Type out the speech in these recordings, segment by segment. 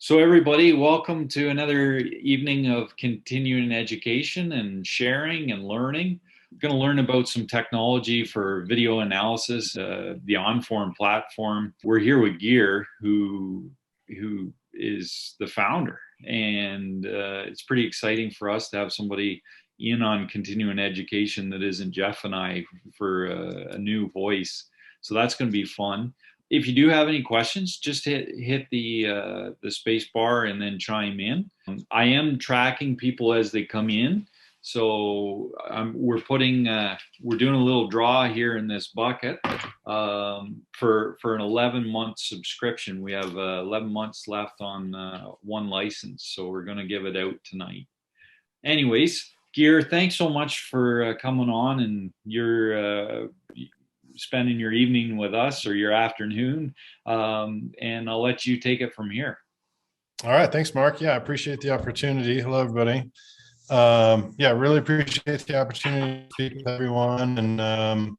So everybody, welcome to another evening of continuing education and sharing and learning. We're going to learn about some technology for video analysis, the OnForm platform. We're here with Gear, who is the founder, and it's pretty exciting for us to have somebody in on continuing education that isn't Jeff and I for a new voice. So that's going to be fun. If you do have any questions, just hit the space bar and then chime in. I am tracking people as they come in, so we're doing a little draw here in this bucket for an 11-month subscription. We have 11 months left on one license, so we're going to give it out tonight. Anyways, Gear, thanks so much for coming on, and you're spending your evening with us or your afternoon, and I'll let you take it from here. All right. Thanks, Mark. Yeah, I appreciate the opportunity. Hello, everybody. Really appreciate the opportunity to speak with everyone. And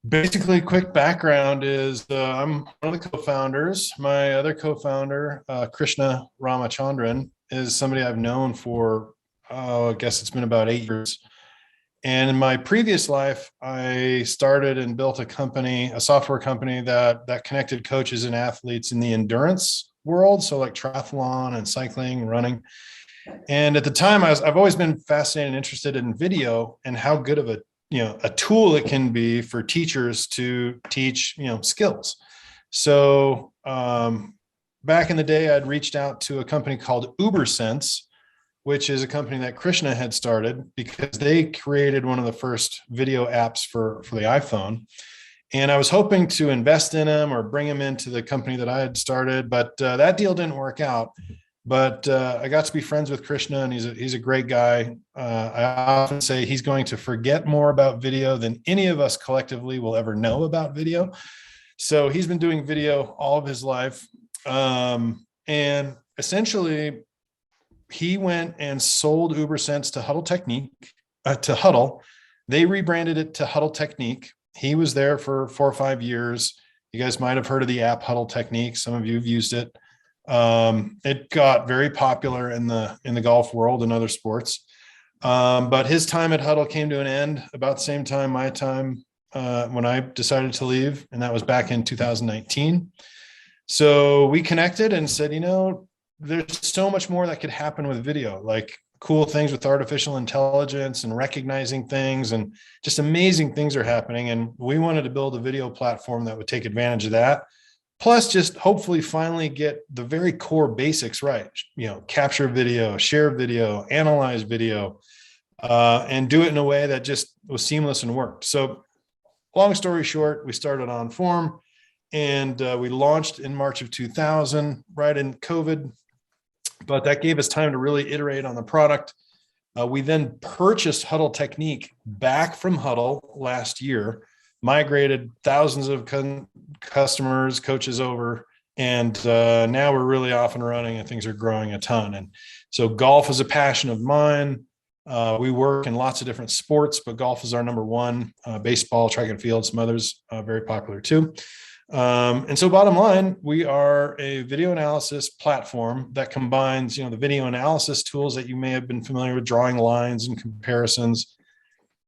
basically, quick background is I'm one of the co-founders. My other co-founder, Krishna Ramachandran, is somebody I've known for, I guess it's been about 8 years. And in my previous life, I started and built a company, a software company that connected coaches and athletes in the endurance world. So like triathlon and cycling, running. And at the time I've always been fascinated and interested in video and how good of a tool it can be for teachers to teach, skills. So back in the day, I'd reached out to a company called UberSense, which is a company that Krishna had started because they created one of the first video apps for the iPhone. And I was hoping to invest in him or bring him into the company that I had started, but that deal didn't work out. But I got to be friends with Krishna, and he's a great guy. I often say he's going to forget more about video than any of us collectively will ever know about video. So he's been doing video all of his life. And essentially, he went and sold UberSense to Huddle. They rebranded it to Huddle Technique. He was there for 4 or 5 years. You guys might have heard of the app Huddle Technique. Some of you have used it. It got very popular in the golf world and other sports. But his time at Huddle came to an end about the same time my time when I decided to leave, and that was back in 2019. So we connected and said, there's so much more that could happen with video, like cool things with artificial intelligence and recognizing things, and just amazing things are happening. And we wanted to build a video platform that would take advantage of that. Plus just hopefully finally get the very core basics right, capture video, share video, analyze video, and do it in a way that just was seamless and worked. So long story short, we started OnForm, and we launched in March of 2000, right in COVID. But that gave us time to really iterate on the product. We then purchased Huddle Technique back from Huddle last year, migrated thousands of customers, coaches over, and now we're really off and running, and things are growing a ton. And so golf is a passion of mine. We work in lots of different sports, but golf is our number one. Baseball, track and field, some others very popular too. And so bottom line, we are a video analysis platform that combines, the video analysis tools that you may have been familiar with, drawing lines and comparisons.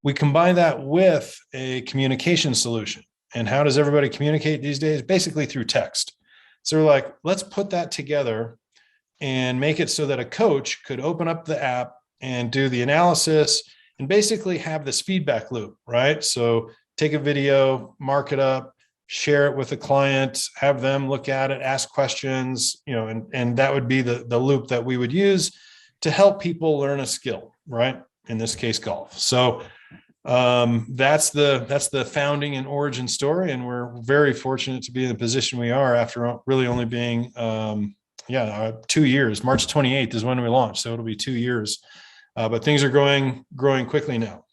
We combine that with a communication solution. And how does everybody communicate these days? Basically through text. So we're like, let's put that together and make it so that a coach could open up the app and do the analysis and basically have this feedback loop, right? So take a video, mark it up, share it with the client, have them look at it, ask questions, and that would be the loop that we would use to help people learn a skill, right? In this case, golf. So that's the founding and origin story. And we're very fortunate to be in the position we are after really only being, 2 years. March 28th is when we launched. So it'll be 2 years, but things are growing quickly now.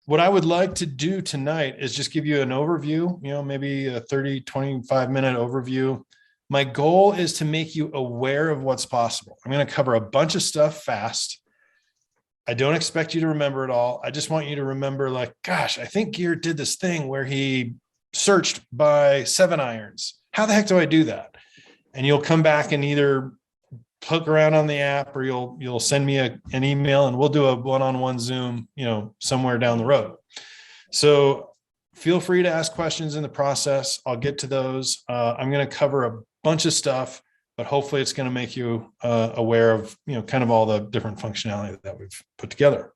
What I would like to do tonight is just give you an overview, maybe a 30, 25-minute overview. My goal is to make you aware of what's possible. I'm going to cover a bunch of stuff fast. I don't expect you to remember it all. I just want you to remember, like, gosh, I think Gear did this thing where he searched by 7 irons. How the heck do I do that? and you'll come back and either poke around on the app, or you'll send me an email, and we'll do a one-on-one Zoom, somewhere down the road. So feel free to ask questions in the process. I'll get to those. I'm going to cover a bunch of stuff, but hopefully it's going to make you aware of, kind of all the different functionality that we've put together.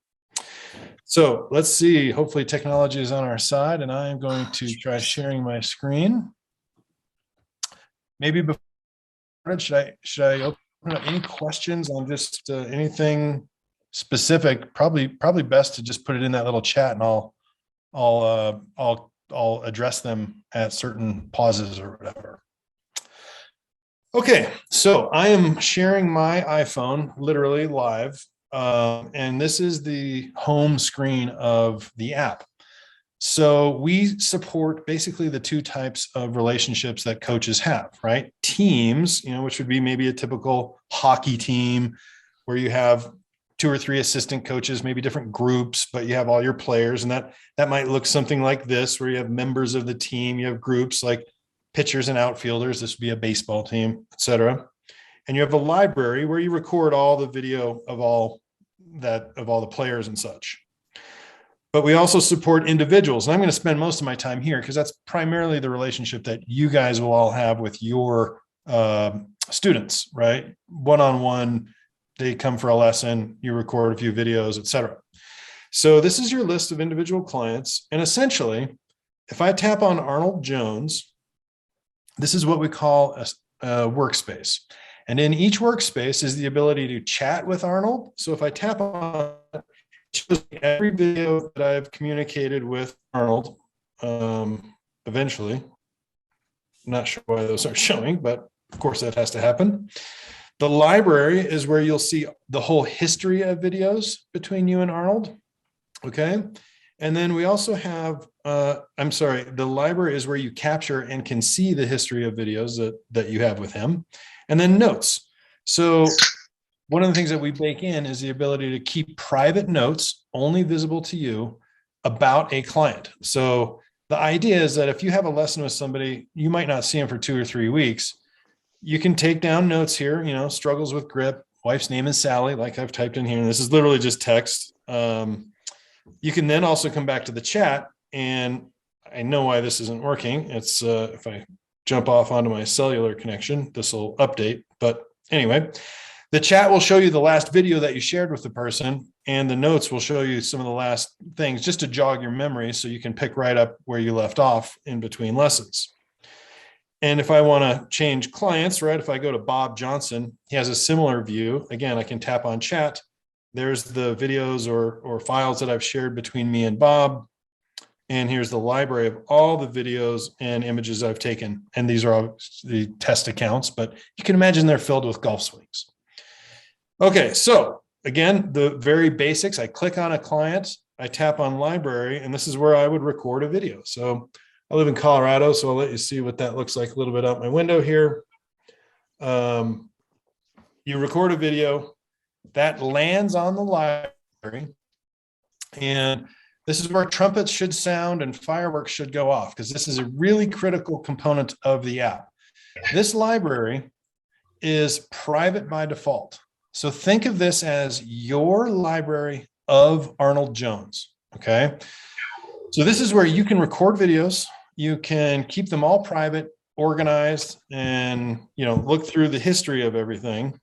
So let's see, hopefully technology is on our side, and I am going to try sharing my screen. Maybe before, should I open up any questions on just anything specific? Probably best to just put it in that little chat, and I'll address them at certain pauses or whatever. Okay, so I am sharing my iPhone literally live, and this is the home screen of the app. So we support basically the two types of relationships that coaches have, right? Teams, which would be maybe a typical hockey team where you have 2 or 3 assistant coaches, maybe different groups, but you have all your players, and that might look something like this, where you have members of the team, you have groups like pitchers and outfielders. This would be a baseball team, et cetera. And you have a library where you record all the video of all the players and such. But we also support individuals. And I'm going to spend most of my time here because that's primarily the relationship that you guys will all have with your students, right? One-on-one, they come for a lesson, you record a few videos, et cetera. So this is your list of individual clients. And essentially, if I tap on Arnold Jones, this is what we call a workspace. And in each workspace is the ability to chat with Arnold. So if I tap on it, shows me every video that I've communicated with Arnold eventually. I'm not sure why those are showing, but of course that has to happen. The library is where you'll see the whole history of videos between you and Arnold. Okay. And then we also have, the library is where you capture and can see the history of videos that you have with him. And then notes. So one of the things that we bake in is the ability to keep private notes only visible to you about a client. So the idea is that if you have a lesson with somebody, you might not see him for 2 or 3 weeks. You can take down notes here, struggles with grip. Wife's name is Sally, like I've typed in here. And this is literally just text. You can then also come back to the chat, and I know why this isn't working. It's if I jump off onto my cellular connection, this will update. But anyway, the chat will show you the last video that you shared with the person, and the notes will show you some of the last things just to jog your memory so you can pick right up where you left off in between lessons. And if I want to change clients, right, if I go to Bob Johnson, he has a similar view. Again, I can tap on chat. There's the videos or files that I've shared between me and Bob. And here's the library of all the videos and images I've taken. And these are all the test accounts, but you can imagine they're filled with golf swings. Okay, so again, the very basics. I click on a client, I tap on library, and this is where I would record a video. So I live in Colorado, so I'll let you see what that looks like a little bit out my window here. You record a video that lands on the library, and this is where trumpets should sound and fireworks should go off, because this is a really critical component of the app. This library is private by default. So think of this as your library of Arnold Jones, okay? So this is where you can record videos, you can keep them all private, organized, and look through the history of everything.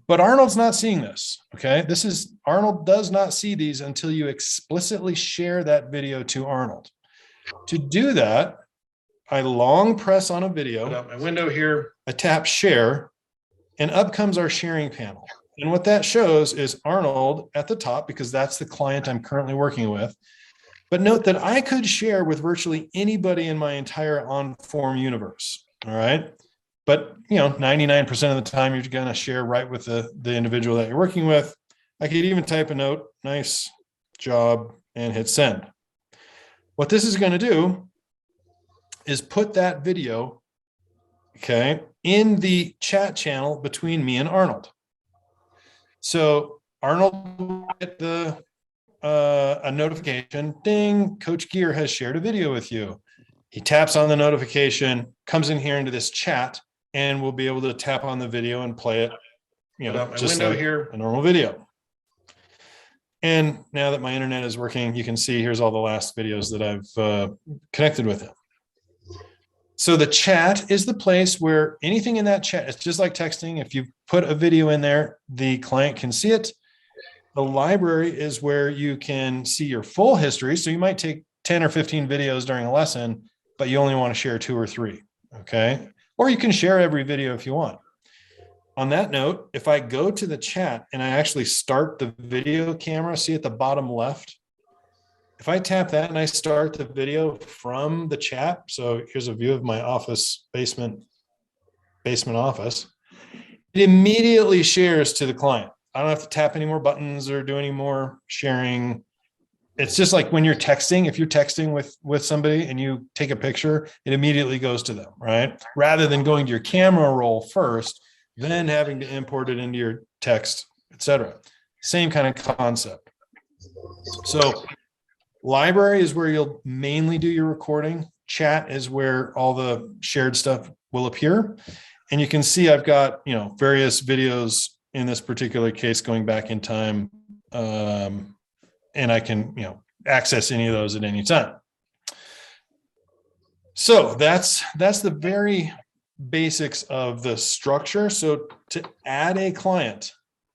But Arnold's not seeing this, okay? Arnold does not see these until you explicitly share that video to Arnold. To do that, I long press on a video, put out my window here, I tap share, and up comes our sharing panel. And what that shows is Arnold at the top, because that's the client I'm currently working with. But note that I could share with virtually anybody in my entire OnForm universe, all right? But 99% of the time, you're going to share right with the individual that you're working with. I could even type a note, nice job, and hit send. What this is going to do is put that video, okay, in the chat channel between me and Arnold. So Arnold will get a notification, ding, Coach Gear has shared a video with you. He taps on the notification, comes in here into this chat, and we'll be able to tap on the video and play it, just like here, a normal video. And now that my internet is working, you can see here's all the last videos that I've connected with it. So the chat is the place where anything in that chat, it's just like texting. If you put a video in there, the client can see it. The library is where you can see your full history. So you might take 10 or 15 videos during a lesson, but you only want to share 2 or 3, okay? Or you can share every video if you want. On that note, if I go to the chat and I actually start the video camera, see at the bottom left, if I tap that and I start the video from the chat, so here's a view of my office, basement office, it immediately shares to the client. I don't have to tap any more buttons or do any more sharing. It's just like when you're texting, if you're texting with somebody and you take a picture, it immediately goes to them, right? Rather than going to your camera roll first, then having to import it into your text, etc. Same kind of concept. So library is where you'll mainly do your recording. Chat is where all the shared stuff will appear. And you can see I've got, various videos in this particular case going back in time. And I can, access any of those at any time. So that's the very basics of the structure. So to add a client,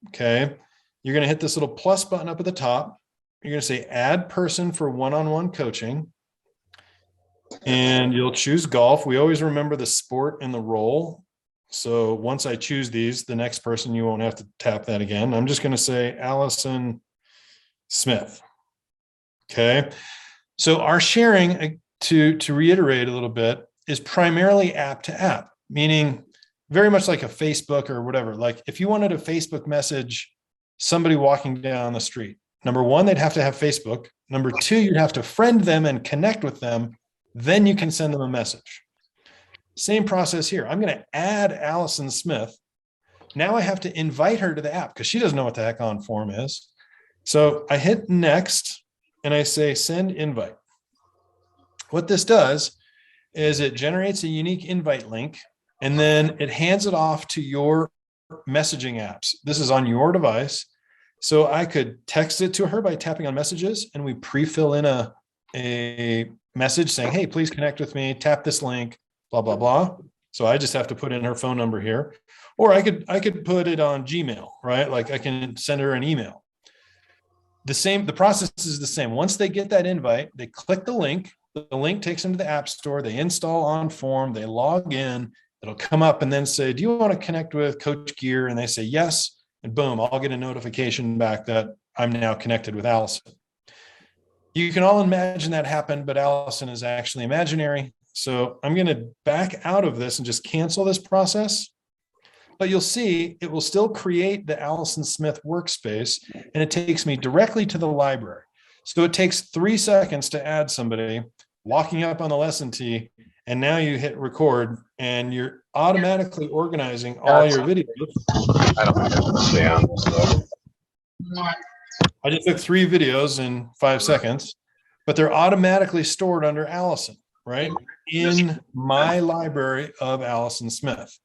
okay, you're going to hit this little plus button up at the top. You're going to say add person for one-on-one coaching, and you'll choose golf. We always remember the sport and the role. So once I choose these, the next person, you won't have to tap that again. I'm just going to say Allison Smith. Okay. So our sharing, to reiterate a little bit, is primarily app to app, meaning very much like a Facebook or whatever. Like if you wanted a Facebook message somebody walking down the street, number one, they'd have to have Facebook. Number two, you'd have to friend them and connect with them. Then you can send them a message. Same process here. I'm going to add Allison Smith. Now I have to invite her to the app because she doesn't know what the heck OnForm is. So I hit next and I say send invite. What this does is it generates a unique invite link, and then it hands it off to your messaging apps. This is on your device. So I could text it to her by tapping on messages, and we pre-fill in a message saying, hey, please connect with me, tap this link, blah, blah, blah. So I just have to put in her phone number here. Or I could put it on Gmail, right? Like I can send her an email. The process is the same. Once they get that invite, they click the link takes them to the App Store, they install OnForm, they log in, it'll come up and then say, do you want to connect with Coach Gear? And they say yes, and boom, I'll get a notification back that I'm now connected with Allison. You can all imagine that happen, but Allison is actually imaginary. So I'm going to back out of this and just cancel this process. But you'll see it will still create the Allison Smith workspace, and it takes me directly to the library. So it takes 3 seconds to add somebody, walking up on the lesson tee, and now you hit record, and you're automatically organizing all your videos. I don't understand. I just took 3 videos in 5 seconds, but they're automatically stored under Allison, right? In my library of Allison Smith.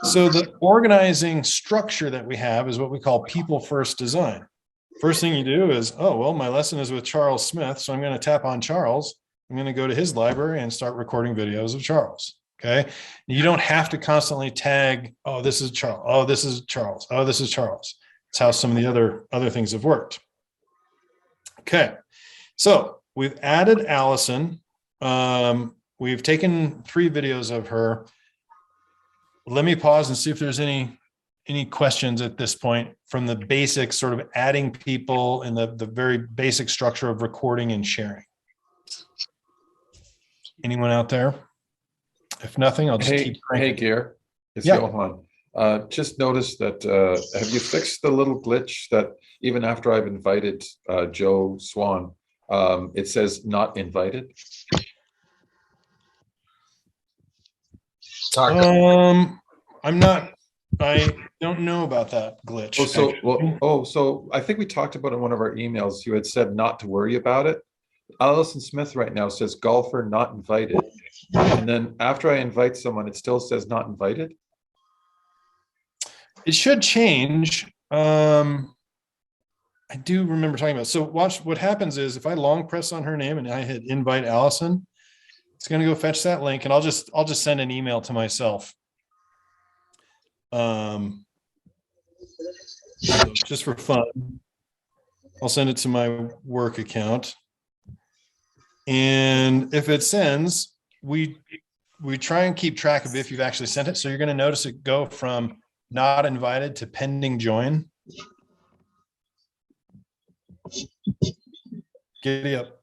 So the organizing structure that we have is what we call people first design. First thing you do is, oh, well, my lesson is with Charles Smith, so I'm going to tap on Charles. I'm going to go to his library and start recording videos of Charles. Okay. You don't have to constantly tag, oh, this is Charles. Oh, this is Charles. Oh, this is Charles. It's how some of the other things have worked. Okay. So we've added Allison. We've taken 3 videos of her. Let me pause and see if there's any questions at this point from the basic sort of adding people and the very basic structure of recording and sharing. Anyone out there? If nothing, I'll just keep cranking. Hey, Gear. It's Yeah. Johan. Just noticed that, have you fixed the little glitch that even after I've invited Joe Swan, it says not invited? I don't know about that glitch. So I think we talked about it in one of our emails. You had said not to worry about it. Allison Smith right now says golfer not invited. And then after I invite someone, it still says not invited. It should change. I do remember talking about, so watch what happens is if I long press on her name and I hit invite Allison, it's going to go fetch that link, and I'll just send an email to myself. So just for fun, I'll send it to my work account. And if it sends, we try and keep track of if you've actually sent it. So you're going to notice it go from not invited to pending join. Giddy up.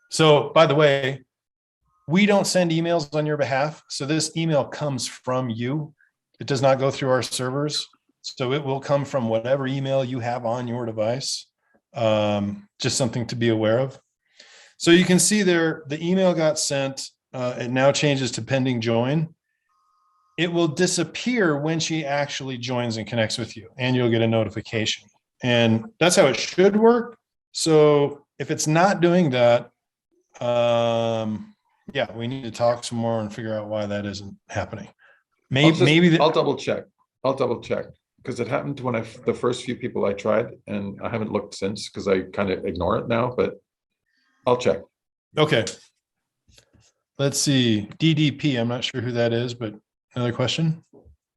So, by the way, we don't send emails on your behalf. So this email comes from you. It does not go through our servers. So it will come from whatever email you have on your device. Just something to be aware of. So you can see there, the email got sent. It now changes to pending join. It will disappear when she actually joins and connects with you, and you'll get a notification. And that's how it should work. So if it's not doing that, yeah, we need to talk some more and figure out why that isn't happening. I'll double check. I'll double check because it happened when the first few people I tried, and I haven't looked since because I kind of ignore it now, but I'll check. Okay. Let's see. DDP. I'm not sure who that is, but another question.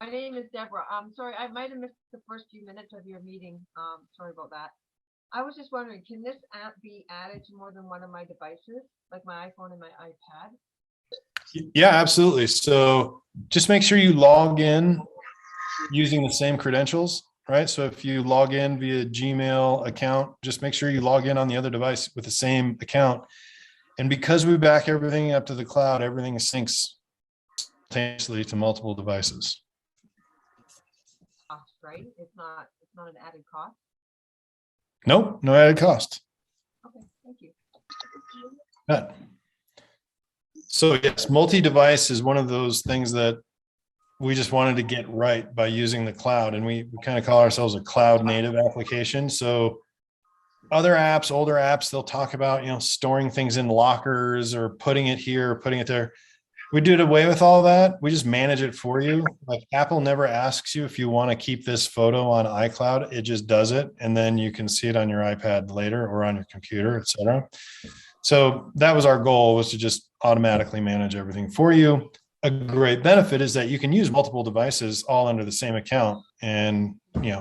My name is Deborah. I'm sorry, I might have missed the first few minutes of your meeting. Sorry about that. I was just wondering, can this app be added to more than one of my devices, like my iPhone and my iPad? Yeah, absolutely. So just make sure you log in using the same credentials, right? So if you log in via Gmail account, just make sure you log in on the other device with the same account. And because we back everything up to the cloud, everything syncs simultaneously to multiple devices. Cost, right? It's not an added cost. Nope, no added cost. Okay, thank you. Yeah. So yes, multi-device is one of those things that we just wanted to get right by using the cloud, and we kind of call ourselves a cloud native application. So other apps, older apps, they'll talk about, storing things in lockers or putting it here, or putting it there. We did away with all that. We just manage it for you. Like Apple never asks you if you want to keep this photo on iCloud. It just does it. And then you can see it on your iPad later or on your computer, etc. So that was our goal, was to just automatically manage everything for you. A great benefit is that you can use multiple devices all under the same account and,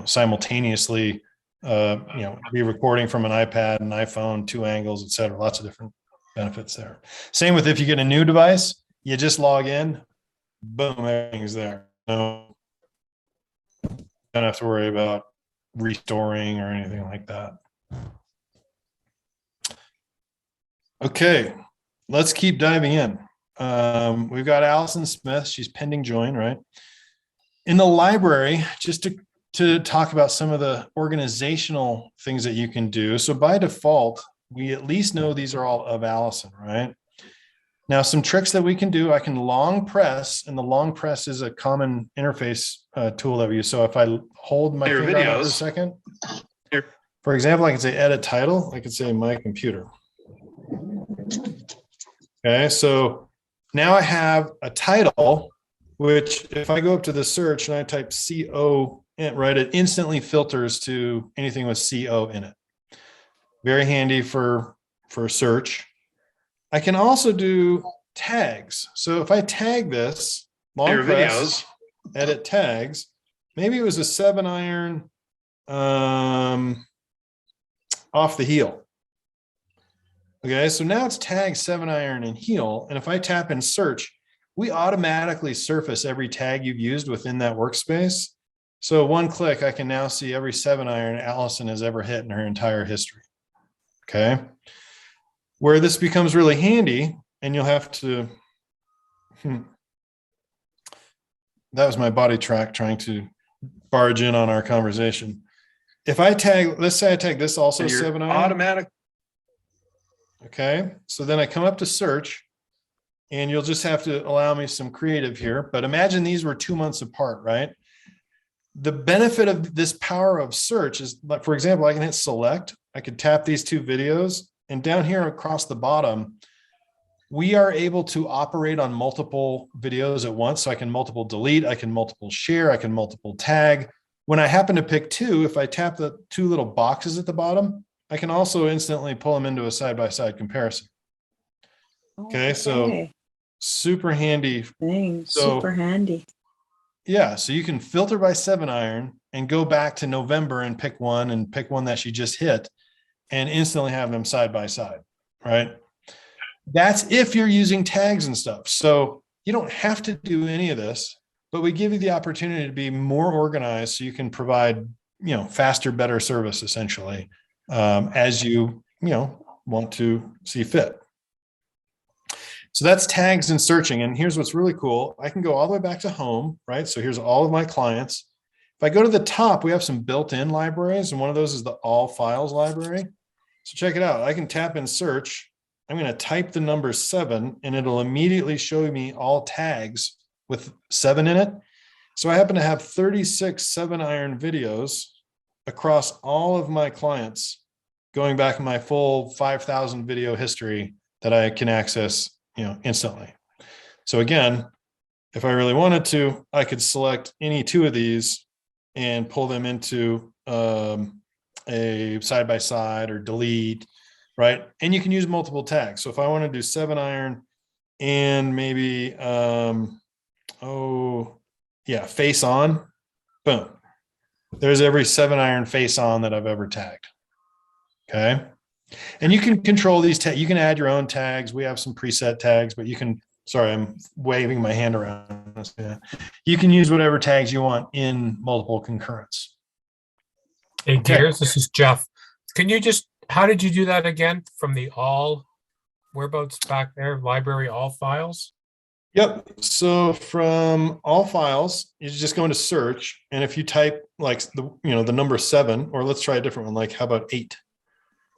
simultaneously, be recording from an iPad, an iPhone, 2 angles, etc. Lots of different benefits there. Same with if you get a new device. You just log in, boom, everything's there. No, don't have to worry about restoring or anything like that. Okay, let's keep diving in. We've got Allison Smith. She's pending join, right? In the library, just to talk about some of the organizational things that you can do. So by default, we at least know these are all of Allison, right? Now, some tricks that we can do, I can long press, and the long press is a common interface tool that we use. So if I hold my finger on it for a second, for example, I can say edit title. I could say my computer. Okay, so now I have a title, which if I go up to the search and I type CO, right, it instantly filters to anything with CO in it. Very handy for search. I can also do tags. So if I tag this, long press, edit tags, maybe it was a 7-iron off the heel. Okay, so now it's tagged 7-iron and heel. And if I tap in search, we automatically surface every tag you've used within that workspace. So one click, I can now see every 7-iron Allison has ever hit in her entire history. Okay. Where this becomes really handy, and you'll have to, that was my body track trying to barge in on our conversation. If I tag, let's say I tag this also 7-iron. Automatic. Okay, so then I come up to search, and you'll just have to allow me some creative here, but imagine these were 2 months apart, right? The benefit of this power of search is, like, for example, I can hit select, I could tap these 2 videos, and down here across the bottom, we are able to operate on multiple videos at once. So I can multiple delete, I can multiple share, I can multiple tag. When I happen to pick two, if I tap the two little boxes at the bottom, I can also instantly pull them into a side-by-side comparison. Okay, so super handy. Dang, So, super handy. yeah, so you can filter by 7-iron and go back to November and pick one that you just hit and instantly have them side by side, right? That's if you're using tags and stuff. So you don't have to do any of this, but we give you the opportunity to be more organized so you can provide, faster, better service essentially, as you want to see fit. So that's tags and searching. And here's what's really cool. I can go all the way back to home, right? So here's all of my clients. If I go to the top, we have some built-in libraries, and one of those is the all files library. So check it out. I can tap in search. I'm going to type the number 7, and it'll immediately show me all tags with 7 in it. So I happen to have 36 7-iron videos across all of my clients, going back in my full 5,000 video history that I can access, instantly. So again, if I really wanted to, I could select any two of these and pull them into a side-by-side or delete, right? And you can use multiple tags. So if I want to do 7-iron and maybe, face on, boom. There's every 7-iron face on that I've ever tagged. Okay. And you can control these tags. You can add your own tags. We have some preset tags, but you can, sorry, I'm waving my hand around. Yeah. You can use whatever tags you want in multiple concurrents. Hey, Gears, this is Jeff. Can you how did you do that again from the whereabouts back there, library, all files? Yep. So from all files, you just go into search. And if you type like the number 7, or let's try a different one, like how about 8?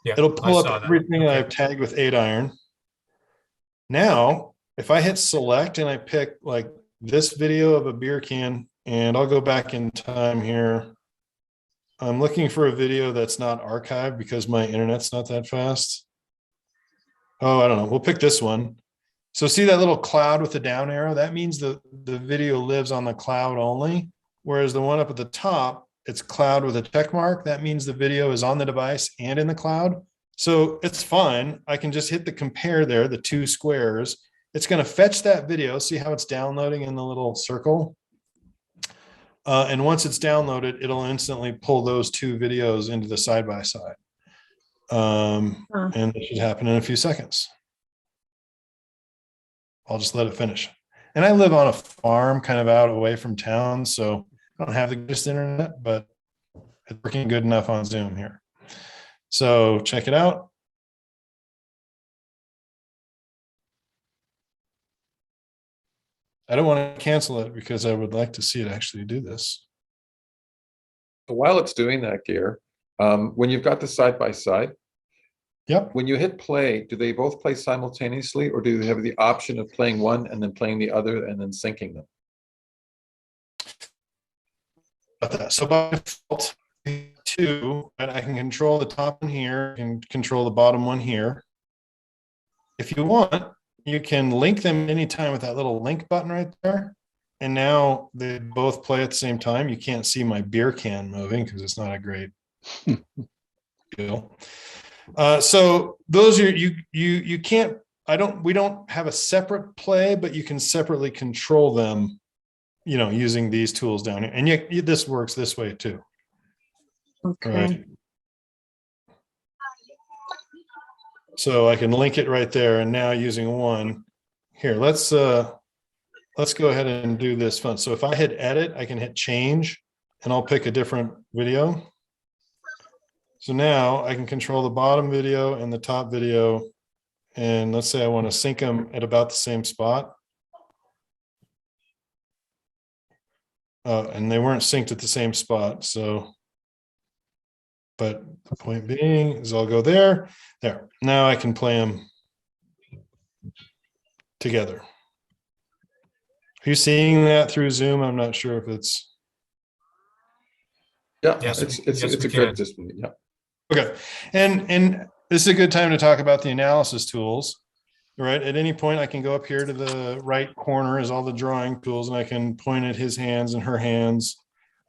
Yeah, it'll pull up everything I've tagged with 8-iron. Now, if I hit select and I pick like this video of a beer can, and I'll go back in time here. I'm looking for a video that's not archived because my internet's not that fast. Oh, I don't know. We'll pick this one. So see that little cloud with the down arrow? That means the video lives on the cloud only. Whereas the one up at the top, it's cloud with a check mark. That means the video is on the device and in the cloud. So it's fine. I can just hit the compare there, the 2 squares. It's going to fetch that video. See how it's downloading in the little circle? And once it's downloaded, it'll instantly pull those 2 videos into the side-by-side. And it should happen in a few seconds. I'll just let it finish. And I live on a farm kind of out away from town, so I don't have the greatest internet, but it's working good enough on Zoom here. So check it out. I don't want to cancel it because I would like to see it actually do this. So while it's doing that, Gear, when you've got the side-by-side, yep. When you hit play, do they both play simultaneously, or do they have the option of playing one and then playing the other and then syncing them? So by default, 2, and I can control the top one here and control the bottom one here. If you want, you can link them anytime with that little link button right there. And now they both play at the same time. You can't see my beer can moving because it's not a great deal. So those are you can't. We don't have a separate play, but you can separately control them, using these tools down here. And this works this way too. Okay. Right. So I can link it right there. And now using one here, let's go ahead and do this fun. So if I hit edit, I can hit change and I'll pick a different video. So now I can control the bottom video and the top video. And let's say I want to sync them at about the same spot. And they weren't synced at the same spot. So, but the point being is I'll go there. Now I can play them together. Are you seeing that through Zoom? I'm not sure if it's. Yeah, yes, it's a good display. Yeah. Okay. And this is a good time to talk about the analysis tools. right? At any point, I can go up here to the right corner is all the drawing tools, and I can point at his hands and her hands.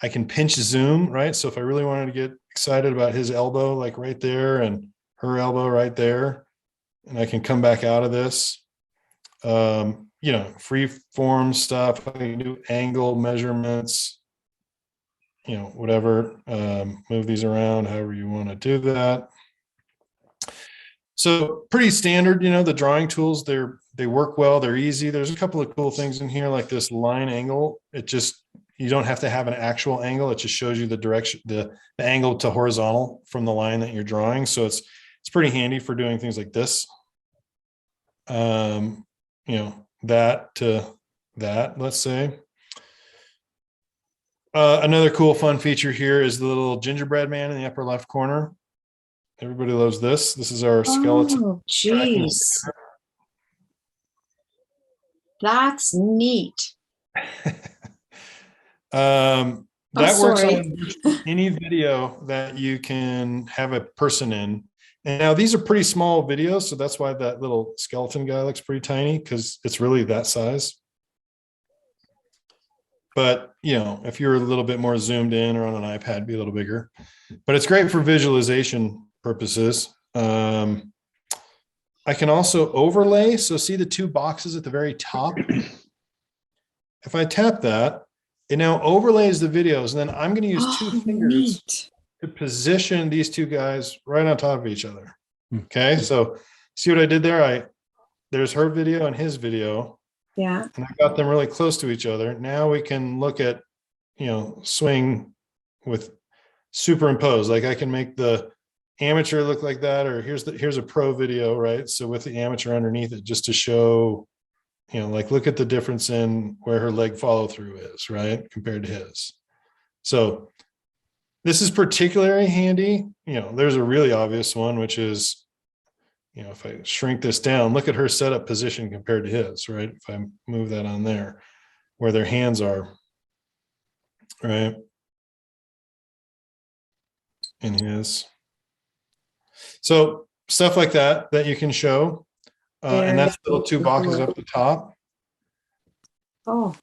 I can pinch zoom, right? So if I really wanted to get excited about his elbow, like right there, and her elbow right there, and I can come back out of this. You know, free form stuff. I can do angle measurements, you know, whatever. Move these around however you want to do that. So pretty standard, you know, the drawing tools, they work well, they're easy. There's a couple of cool things in here, like this line angle. It just, you don't have to have an actual angle. It just shows you the direction, the angle to horizontal from the line that you're drawing. So it's pretty handy for doing things like this. You know, that to that, let's say. Another cool fun feature here is the little gingerbread man in the upper left corner. Everybody loves this. This is our skeleton. Oh, geez. That's neat. That works sorry. on any video that you can have a person in. And now these are pretty small videos, so that's why that little skeleton guy looks pretty tiny, because it's really that size. But, you know, if you're a little bit more zoomed in or on an iPad, it'd be a little bigger. But it's great for visualization purposes. I can also overlay. So see the two boxes at the very top? If I tap that, it now overlays the videos. And then I'm going to use two fingers Neat. to position these two guys right on top of each other. Okay, so see what I did there? There's her video and his video. Yeah. And I got them really close to each other. Now we can look at, you know, swing with superimpose. Like I can make the amateur look like that, or here's a pro video, right? So with the amateur underneath it, just to show, you know, like look at the difference in where her leg follow through is, right, compared to his. So this is particularly handy. You know, there's a really obvious one, which is, you know, if I shrink this down, look at her setup position compared to his, right? If I move that on there, where their hands are, right? And his. So stuff like that you can show. And that's the little two boxes up the top. Oh.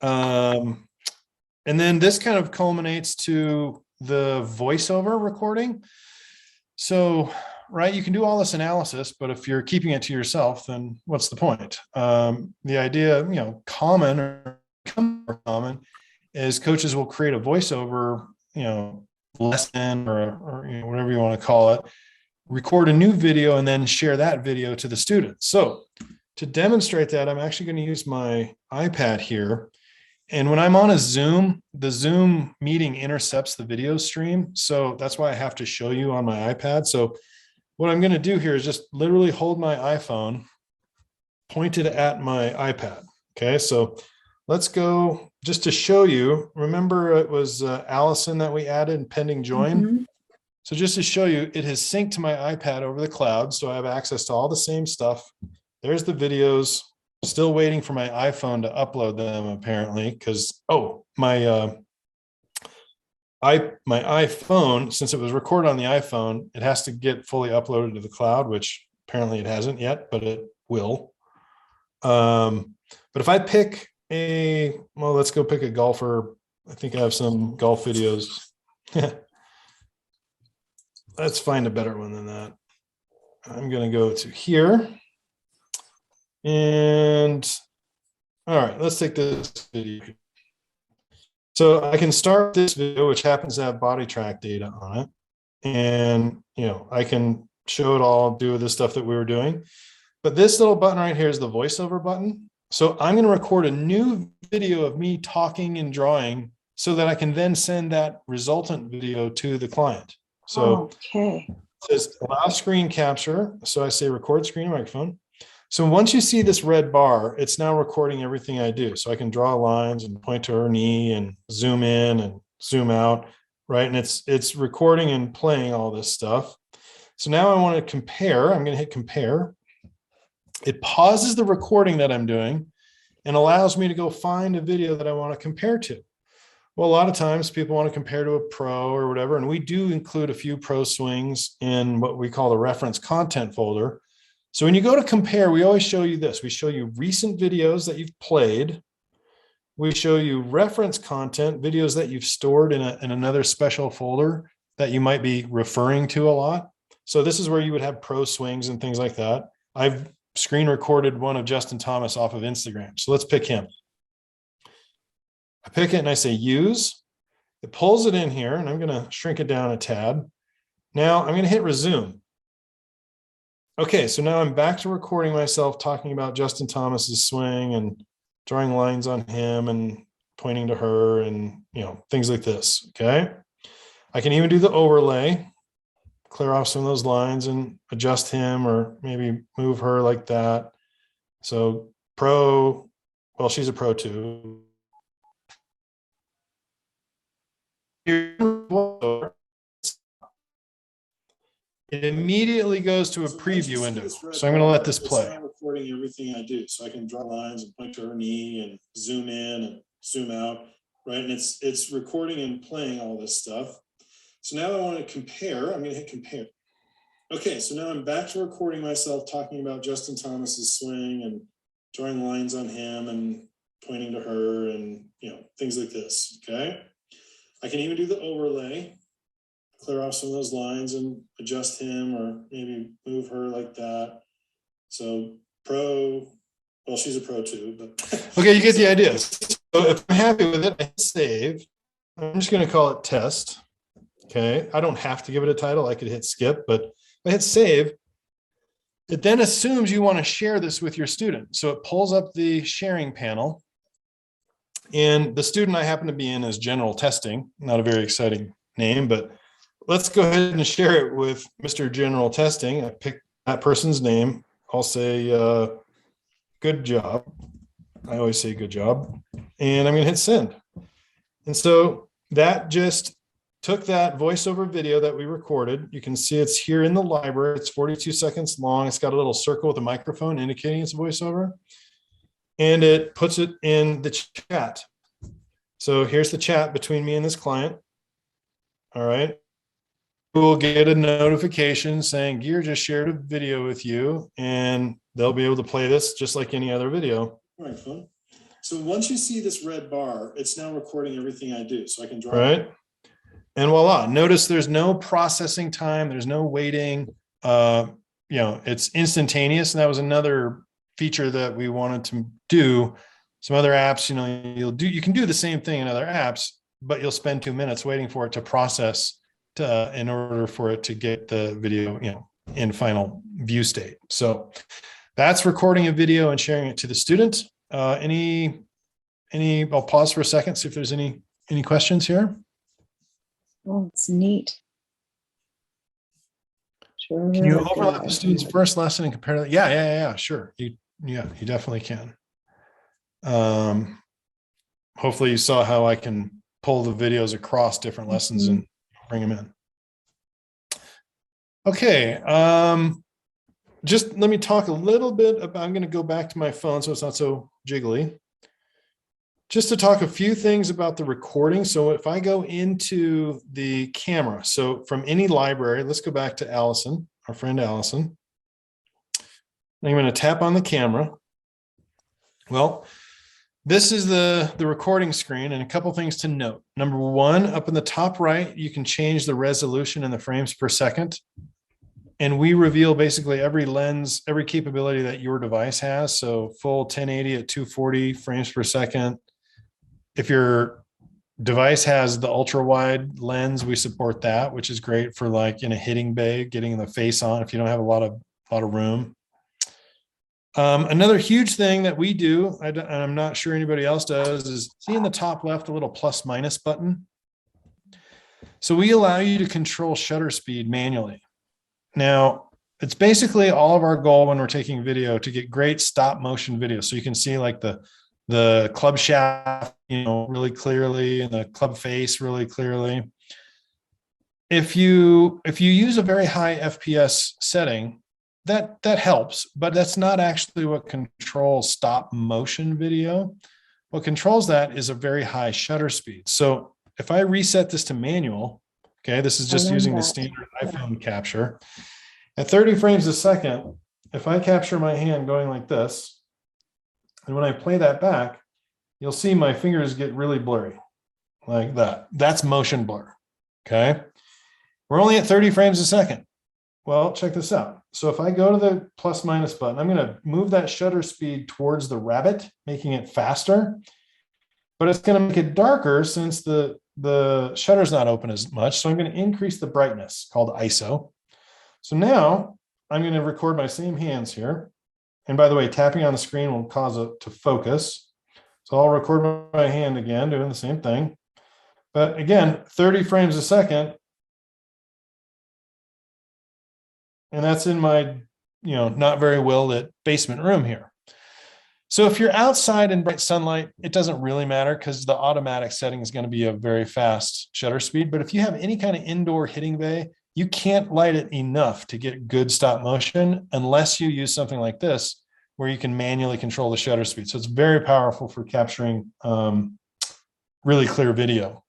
And then this kind of culminates to the voiceover recording. So, right, you can do all this analysis, but if you're keeping it to yourself, then what's the point? The idea, you know, common is coaches will create a voiceover, you know, lesson or you know, whatever you want to call it, record a new video, and then share that video to the students. So to demonstrate that, I'm actually going to use my iPad here. And when I'm on a Zoom, the Zoom meeting intercepts the video stream. So that's why I have to show you on my iPad. So what I'm going to do here is just literally hold my iPhone pointed at my iPad. Okay, so let's go just to show you. Remember, it was Allison that we added pending join. Mm-hmm. So just to show you, it has synced to my iPad over the cloud. So I have access to all the same stuff. There's the videos. Still waiting for my iPhone to upload them, apparently, because my iPhone, since it was recorded on the iPhone, it has to get fully uploaded to the cloud, which apparently it hasn't yet, but it will. But if I pick let's go pick a golfer. I think I have some golf videos. Let's find a better one than that. I'm going to go to here. And all right, let's take this video. So I can start this video, which happens to have body track data on it. And, you know, I can show it all, do the stuff that we were doing. But this little button right here is the voiceover button. So I'm going to record a new video of me talking and drawing so that I can then send that resultant video to the client. So okay. It says allow screen capture. So I say record screen and microphone. So once you see this red bar, it's now recording everything I do. So I can draw lines and point to her knee and zoom in and zoom out, right? And it's recording and playing all this stuff. So now I want to compare. I'm going to hit compare. It pauses the recording that I'm doing and allows me to go find a video that I want to compare to. Well, a lot of times people want to compare to a pro or whatever, and we do include a few pro swings in what we call the reference content folder. So when you go to compare, we always show you this. We show you recent videos that you've played. We show you reference content, videos that you've stored in another special folder that you might be referring to a lot. So this is where you would have pro swings and things like that. I've screen recorded one of Justin Thomas off of Instagram. So let's pick him. I pick it and I say use. It pulls it in here, and I'm going to shrink it down a tad. Now I'm going to hit resume. Okay, so now I'm back to recording myself talking about Justin Thomas's swing and drawing lines on him and pointing to her and, you know, things like this. Okay. I can even do the overlay, clear off some of those lines and adjust him or maybe move her like that. So pro, well, she's a pro too. It immediately goes to a preview window. So I'm going to let this play. I'm recording everything I do. So I can draw lines and point to her knee and zoom in and zoom out, right? And it's recording and playing all this stuff. So now I want to compare. I'm going to hit compare. Okay, so now I'm back to recording myself talking about Justin Thomas's swing and drawing lines on him and pointing to her and, you know, things like this, okay? I can even do the overlay, clear off some of those lines and adjust him or maybe move her like that. So pro, well, she's a pro too, but. Okay, you get the idea. So if I'm happy with it, I hit save. I'm just going to call it test. Okay, I don't have to give it a title. I could hit skip, but if I hit save, it then assumes you want to share this with your student. So it pulls up the sharing panel. And the student I happen to be in is general testing, not a very exciting name, but let's go ahead and share it with Mr. General Testing. I pick that person's name. I'll say, good job. I always say good job. And I'm going to hit send. And so that just took that voiceover video that we recorded. You can see it's here in the library. It's 42 seconds long. It's got a little circle with a microphone indicating it's a voiceover. And it puts it in the chat. So here's the chat between me and this client. All right. We'll get a notification saying Gear just shared a video with you, and they'll be able to play this just like any other video. All right, fun. So once you see this red bar, it's now recording everything I do. So I can draw. Right. And voila, notice there's no processing time. There's no waiting. You know, it's instantaneous. And that was another feature that we wanted to do. Some other apps, you know, you can do the same thing in other apps, but you'll spend 2 minutes waiting for it to process in order for it to get the video, you know, in final view state. So that's recording a video and sharing it to the student. I'll pause for a second, see if there's any questions here. Oh, it's neat. Sure. Can you overlap the student's first lesson and compare that? Yeah, sure. You definitely can. Hopefully you saw how I can pull the videos across different lessons and bring them in. Okay. Just let me talk a little bit about, I'm going to go back to my phone so it's not so jiggly. Just to talk a few things about the recording. So if I go into the camera, so from any library, let's go back to Allison, our friend Allison. I'm going to tap on the camera. Well, this is the recording screen, and a couple things to note. Number one, up in the top right, you can change the resolution and the frames per second. And we reveal basically every lens, every capability that your device has. So full 1080 at 240 frames per second. If your device has the ultra wide lens, we support that, which is great for like in a hitting bay, getting the face on if you don't have a lot of room. Another huge thing that we do, and I'm not sure anybody else does, is see in the top left a little plus minus button. So we allow you to control shutter speed manually. Now, it's basically all of our goal when we're taking video to get great stop motion video. So you can see like the club shaft, you know, really clearly, and the club face really clearly. If you use a very high FPS setting, that helps, but that's not actually what controls stop motion video. What controls that is a very high shutter speed. So if I reset this to manual, okay, this is just using the standard iPhone capture. At 30 frames a second, if I capture my hand going like this, and when I play that back, you'll see my fingers get really blurry like that. That's motion blur. Okay. We're only at 30 frames a second. Well, check this out. So if I go to the plus minus button, I'm going to move that shutter speed towards the rabbit, making it faster, but it's going to make it darker since the shutter's not open as much. So I'm going to increase the brightness, called ISO. So now I'm going to record my same hands here. And by the way, tapping on the screen will cause it to focus. So I'll record my hand again, doing the same thing. But again, 30 frames a second. And that's in my, not very well lit basement room here. So if you're outside in bright sunlight, it doesn't really matter because the automatic setting is going to be a very fast shutter speed. But if you have any kind of indoor hitting bay, you can't light it enough to get good stop motion unless you use something like this, where you can manually control the shutter speed. So it's very powerful for capturing really clear video.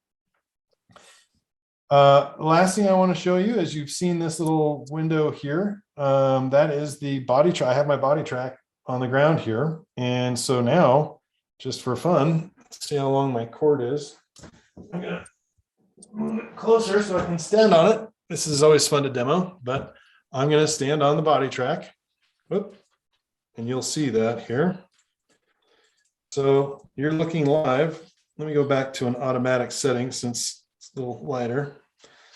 Last thing I want to show you is you've seen this little window here. That is the body track. I have my body track on the ground here. And so now, just for fun, see how long my cord is. I'm going to move it closer so I can stand on it. This is always fun to demo, but I'm going to stand on the body track. Whoop. And you'll see that here. So you're looking live. Let me go back to an automatic setting since it's a little lighter.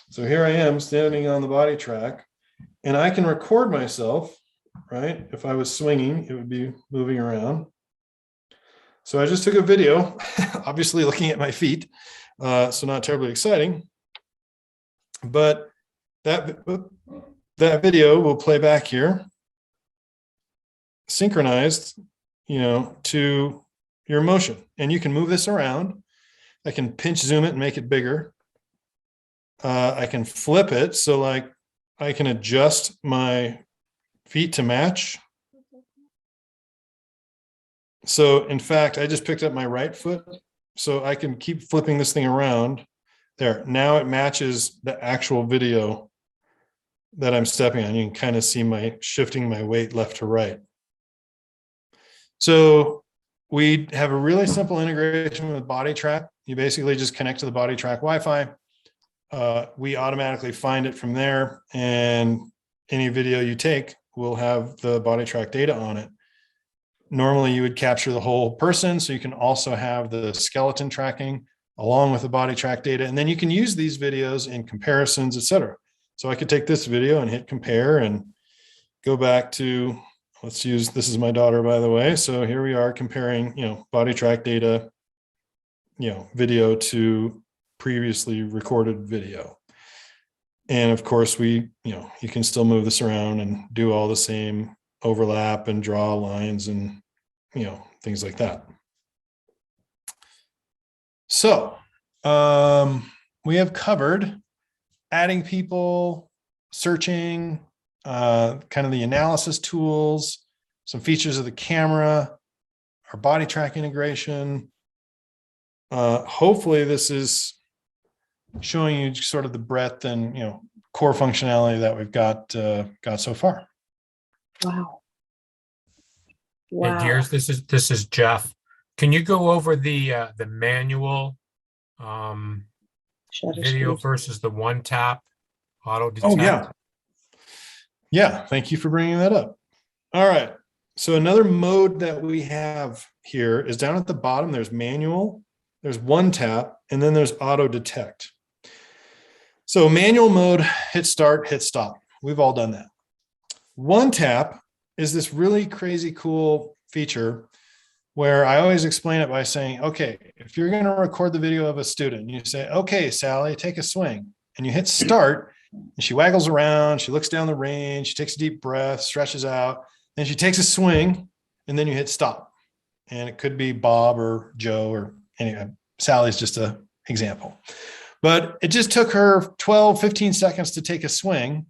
So here I am standing on the body track, and I can record myself, right? If I was swinging, it would be moving around. So I just took a video, obviously looking at my feet, so not terribly exciting, but that video will play back here, synchronized, to your motion. And you can move this around. I can pinch zoom it and make it bigger. I can flip it. So like I can adjust my feet to match. So in fact, I just picked up my right foot, so I can keep flipping this thing around. There, now it matches the actual video that I'm stepping on. You can kind of see my shifting my weight left to right. So we have a really simple integration with body track. You basically just connect to the body track Wi-Fi. We automatically find it from there, and any video you take will have the body track data on it. Normally you would capture the whole person, so you can also have the skeleton tracking along with the body track data, and then you can use these videos in comparisons, etc. So I could take this video and hit compare and go back to, let's use, this is my daughter, by the way. So here we are comparing, body track data, video to previously recorded video. And of course you can still move this around and do all the same overlap and draw lines and, things like that. So we have covered adding people, searching, kind of the analysis tools, some features of the camera, our body track integration. Hopefully this is showing you sort of the breadth and core functionality that we've got so far. Wow. Hey, Gears, this is Jeff. Can you go over the manual video versus the one tap auto detect? Oh yeah. Yeah, thank you for bringing that up. All right. So another mode that we have here is down at the bottom. There's manual, there's one tap, and then there's auto detect. So manual mode, hit start, hit stop. We've all done that. One tap is this really crazy cool feature where I always explain it by saying, okay, if you're going to record the video of a student, you say, okay, Sally, take a swing, and you hit start, and she waggles around, she looks down the range, she takes a deep breath, stretches out, then she takes a swing, and then you hit stop. And it could be Bob or Joe or anyway, Sally's just an example. But it just took her 12, 15 seconds to take a swing.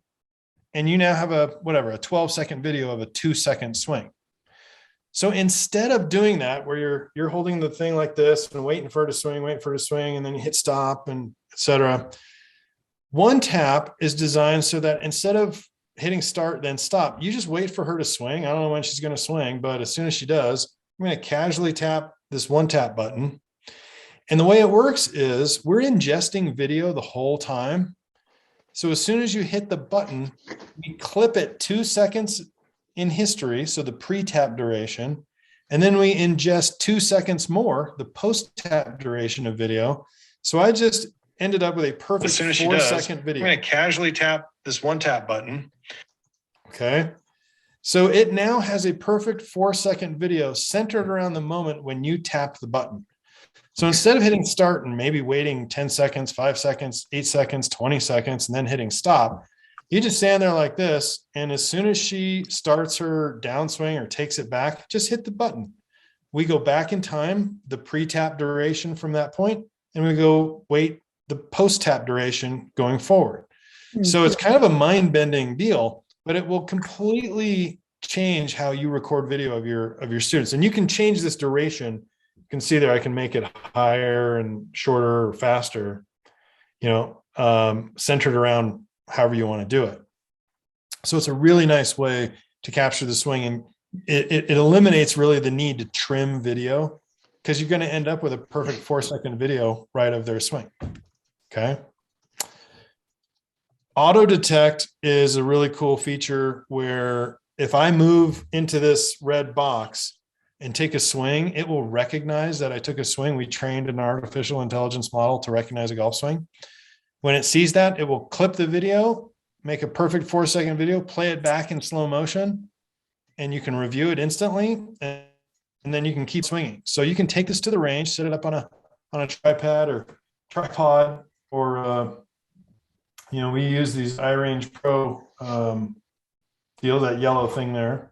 And you now have a 12-second video of a 2-second swing. So instead of doing that, where you're holding the thing like this and waiting for her to swing, and then you hit stop and etc. One tap is designed so that instead of hitting start, then stop, you just wait for her to swing. I don't know when she's going to swing, but as soon as she does, I'm going to casually tap this one tap button. And the way it works is we're ingesting video the whole time. So as soon as you hit the button, we clip it 2 seconds in history, so the pre-tap duration, and then we ingest 2 seconds more, the post-tap duration of video. So I just ended up with a perfect 4-second video. I'm going to casually tap this one tap button. Okay. So it now has a perfect 4-second video centered around the moment when you tap the button. So instead of hitting start and maybe waiting 10 seconds, 5 seconds, 8 seconds, 20 seconds, and then hitting stop, you just stand there like this. And as soon as she starts her downswing or takes it back, just hit the button. We go back in time, the pre-tap duration from that point, and we go wait the post-tap duration going forward. So it's kind of a mind-bending deal, but it will completely change how you record video of your students. And you can change this duration. You can see there, I can make it higher and shorter or faster, centered around however you want to do it. So it's a really nice way to capture the swing, and it eliminates really the need to trim video, because you're going to end up with a perfect 4-second video right of their swing. Okay. Auto detect is a really cool feature where if I move into this red box and take a swing, it will recognize that I took a swing. We trained an artificial intelligence model to recognize a golf swing. When it sees that, it will clip the video, make a perfect 4-second video, play it back in slow motion, and you can review it instantly. And then you can keep swinging. So you can take this to the range, set it up on a tripod or tripod, or we use these iRange Pro deal, that yellow thing there.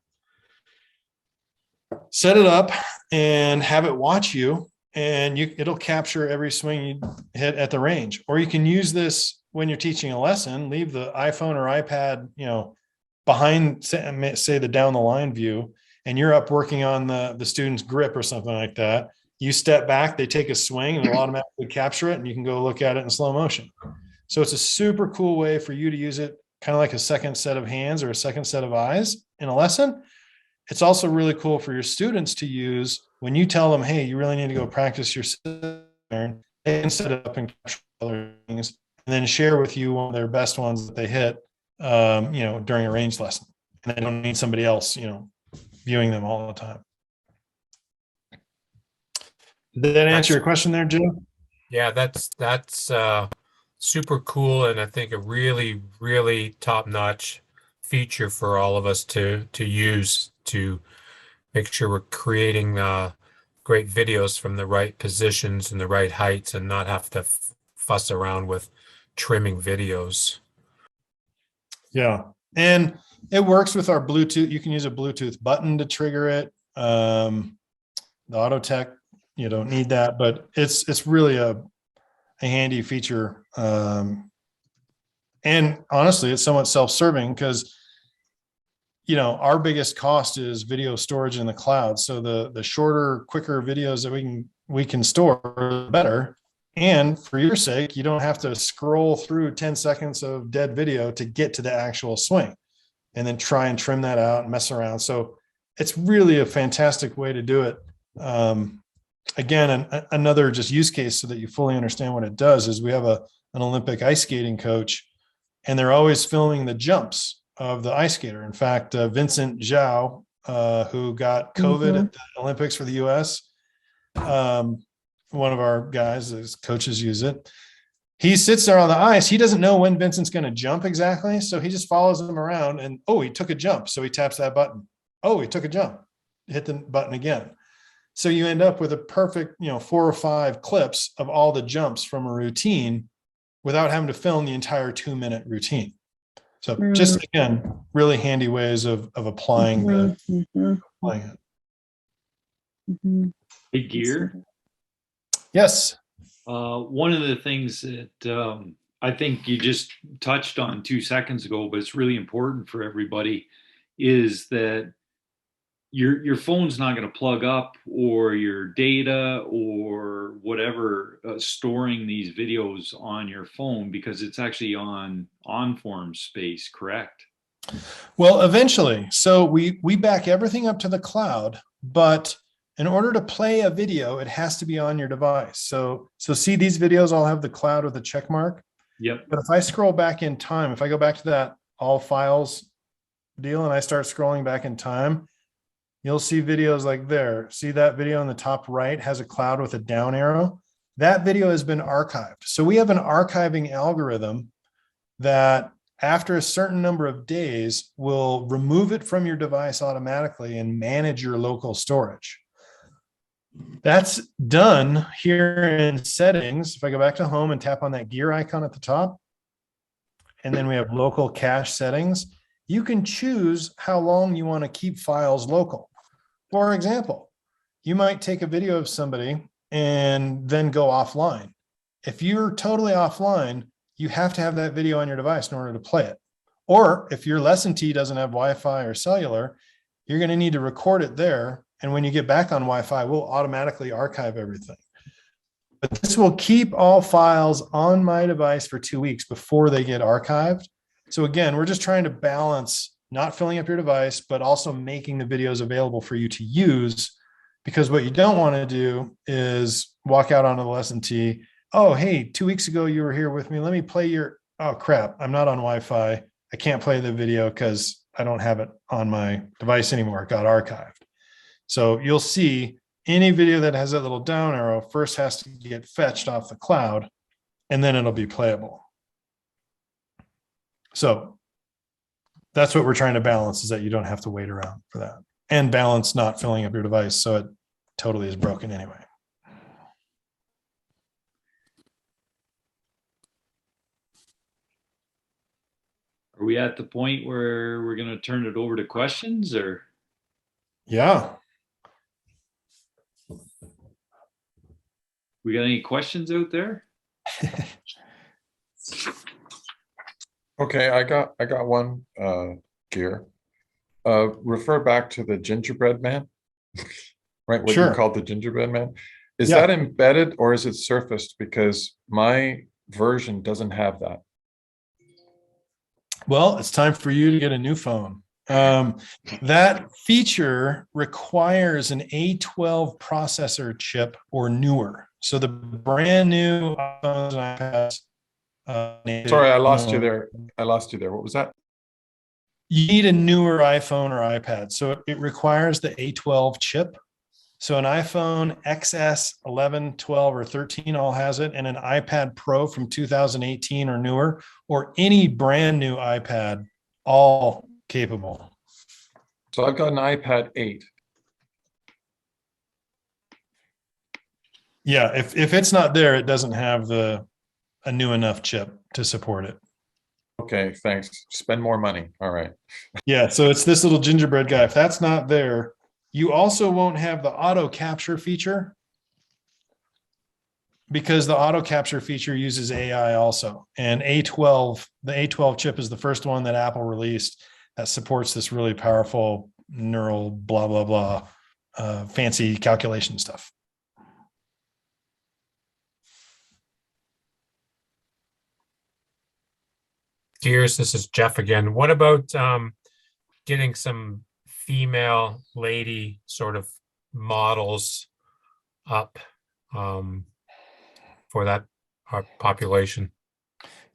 Set it up and have it watch you, and it'll capture every swing you hit at the range. Or you can use this when you're teaching a lesson, leave the iPhone or iPad, behind, say the down the line view, and you're up working on the student's grip or something like that. You step back, they take a swing, and it'll automatically capture it, and you can go look at it in slow motion. So it's a super cool way for you to use it, kind of like a second set of hands or a second set of eyes in a lesson. It's also really cool for your students to use when you tell them, hey, you really need to go practice your turn. They can set it up and capture other things, and then share with you one of their best ones that they hit, during a range lesson. And they don't need somebody else, viewing them all the time. Did that answer your question there, Joe? Yeah, that's super cool, and I think a really, really top-notch feature for all of us to use to make sure we're creating great videos from the right positions and the right heights, and not have to fuss around with trimming videos. Yeah, and it works with our Bluetooth. You can use a Bluetooth button to trigger it. The auto tech, you don't need that, but it's really a handy feature. And honestly, it's somewhat self-serving, because our biggest cost is video storage in the cloud. So the shorter, quicker videos that we can store, the better. And for your sake, you don't have to scroll through 10 seconds of dead video to get to the actual swing, and then try and trim that out and mess around. So it's really a fantastic way to do it. Again, another just use case so that you fully understand what it does is we have an Olympic ice skating coach, and they're always filming the jumps of the ice skater. In fact, Vincent Zhao, who got COVID at the Olympics for the US, one of our guys, as coaches use it. He sits there on the ice. He doesn't know when Vincent's going to jump exactly. So he just follows him around, and, oh, he took a jump. So he taps that button. Oh, he took a jump. Hit the button again. So you end up with a perfect, 4 or 5 clips of all the jumps from a routine without having to film the entire 2-minute routine. So just, again, really handy ways of applying applying it. Hey, Gear. Yes. One of the things that I think you just touched on 2 seconds ago, but it's really important for everybody, is that your phone's not going to plug up, or your data or whatever storing these videos on your phone, because it's actually on OnForm space, correct? Well, eventually. So we back everything up to the cloud, but in order to play a video, it has to be on your device. So see, these videos all have the cloud with a check mark. Yep. But if I scroll back in time, if I go back to that all files deal and I start scrolling back in time, you'll see videos like there. See that video on the top right has a cloud with a down arrow. That video has been archived. So we have an archiving algorithm that after a certain number of days will remove it from your device automatically and manage your local storage. That's done here in settings. If I go back to home and tap on that gear icon at the top, and then we have local cache settings, you can choose how long you want to keep files local. For example, you might take a video of somebody and then go offline. If you're totally offline, you have to have that video on your device in order to play it. Or if your lesson tee doesn't have Wi-Fi or cellular, you're going to need to record it there. And when you get back on Wi-Fi, we'll automatically archive everything. But this will keep all files on my device for 2 weeks before they get archived. So again, we're just trying to balance not filling up your device, but also making the videos available for you to use. Because what you don't want to do is walk out onto the lesson tee. Oh, hey, 2 weeks ago you were here with me. Let me play your, oh crap, I'm not on Wi-Fi. I can't play the video because I don't have it on my device anymore. It got archived. So you'll see any video that has that little down arrow first has to get fetched off the cloud, and then it'll be playable. So that's what we're trying to balance, is that you don't have to wait around for that, and balance not filling up your device so it totally is broken anyway. Are we at the point where we're going to turn it over to questions, or? Yeah. We got any questions out there? Okay, I got one, Gear. Refer back to the Gingerbread Man, right? What Sure. you called the Gingerbread Man. Is Yeah. that embedded or is it surfaced? Because my version doesn't have that. Well, it's time for you to get a new phone. That feature requires an A12 processor chip or newer. So the brand new iPhones and iPads. Sorry, I lost you there. I lost you there. What was that? You need a newer iPhone or iPad. So it requires the A12 chip. So an iPhone XS 11, 12, or 13 all has it, and an iPad Pro from 2018 or newer, or any brand new iPad, all capable. So I've got an iPad 8. Yeah, if it's not there, it doesn't have a new enough chip to support it. Okay, thanks. Spend more money. All right. Yeah, so it's this little gingerbread guy. If that's not there, you also won't have the auto capture feature, because the auto capture feature uses AI also. And the A12 chip is the first one that Apple released that supports this really powerful neural blah, blah, blah, fancy calculation stuff. Gears, this is Jeff again. What about getting some female lady sort of models up for that population?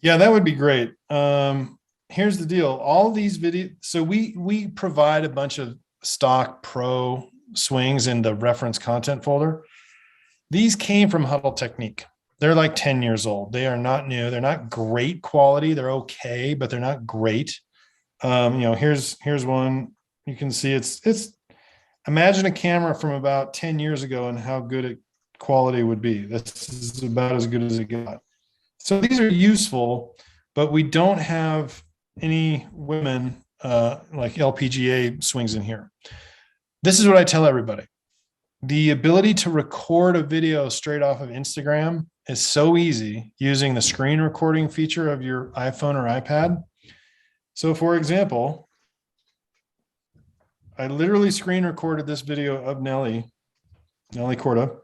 Yeah, that would be great. Here's the deal. All these videos, so we provide a bunch of stock pro swings in the reference content folder. These came from Huddle Technique. They're like 10 years old. They are not new. They're not great quality. They're okay, but they're not great. Here's one. You can see it's imagine a camera from about 10 years ago and how good quality would be. This is about as good as it got. So these are useful, but we don't have any women like LPGA swings in here. This is what I tell everybody. The ability to record a video straight off of Instagram is so easy using the screen recording feature of your iPhone or iPad. So for example, I literally screen recorded this video of Nelly Corda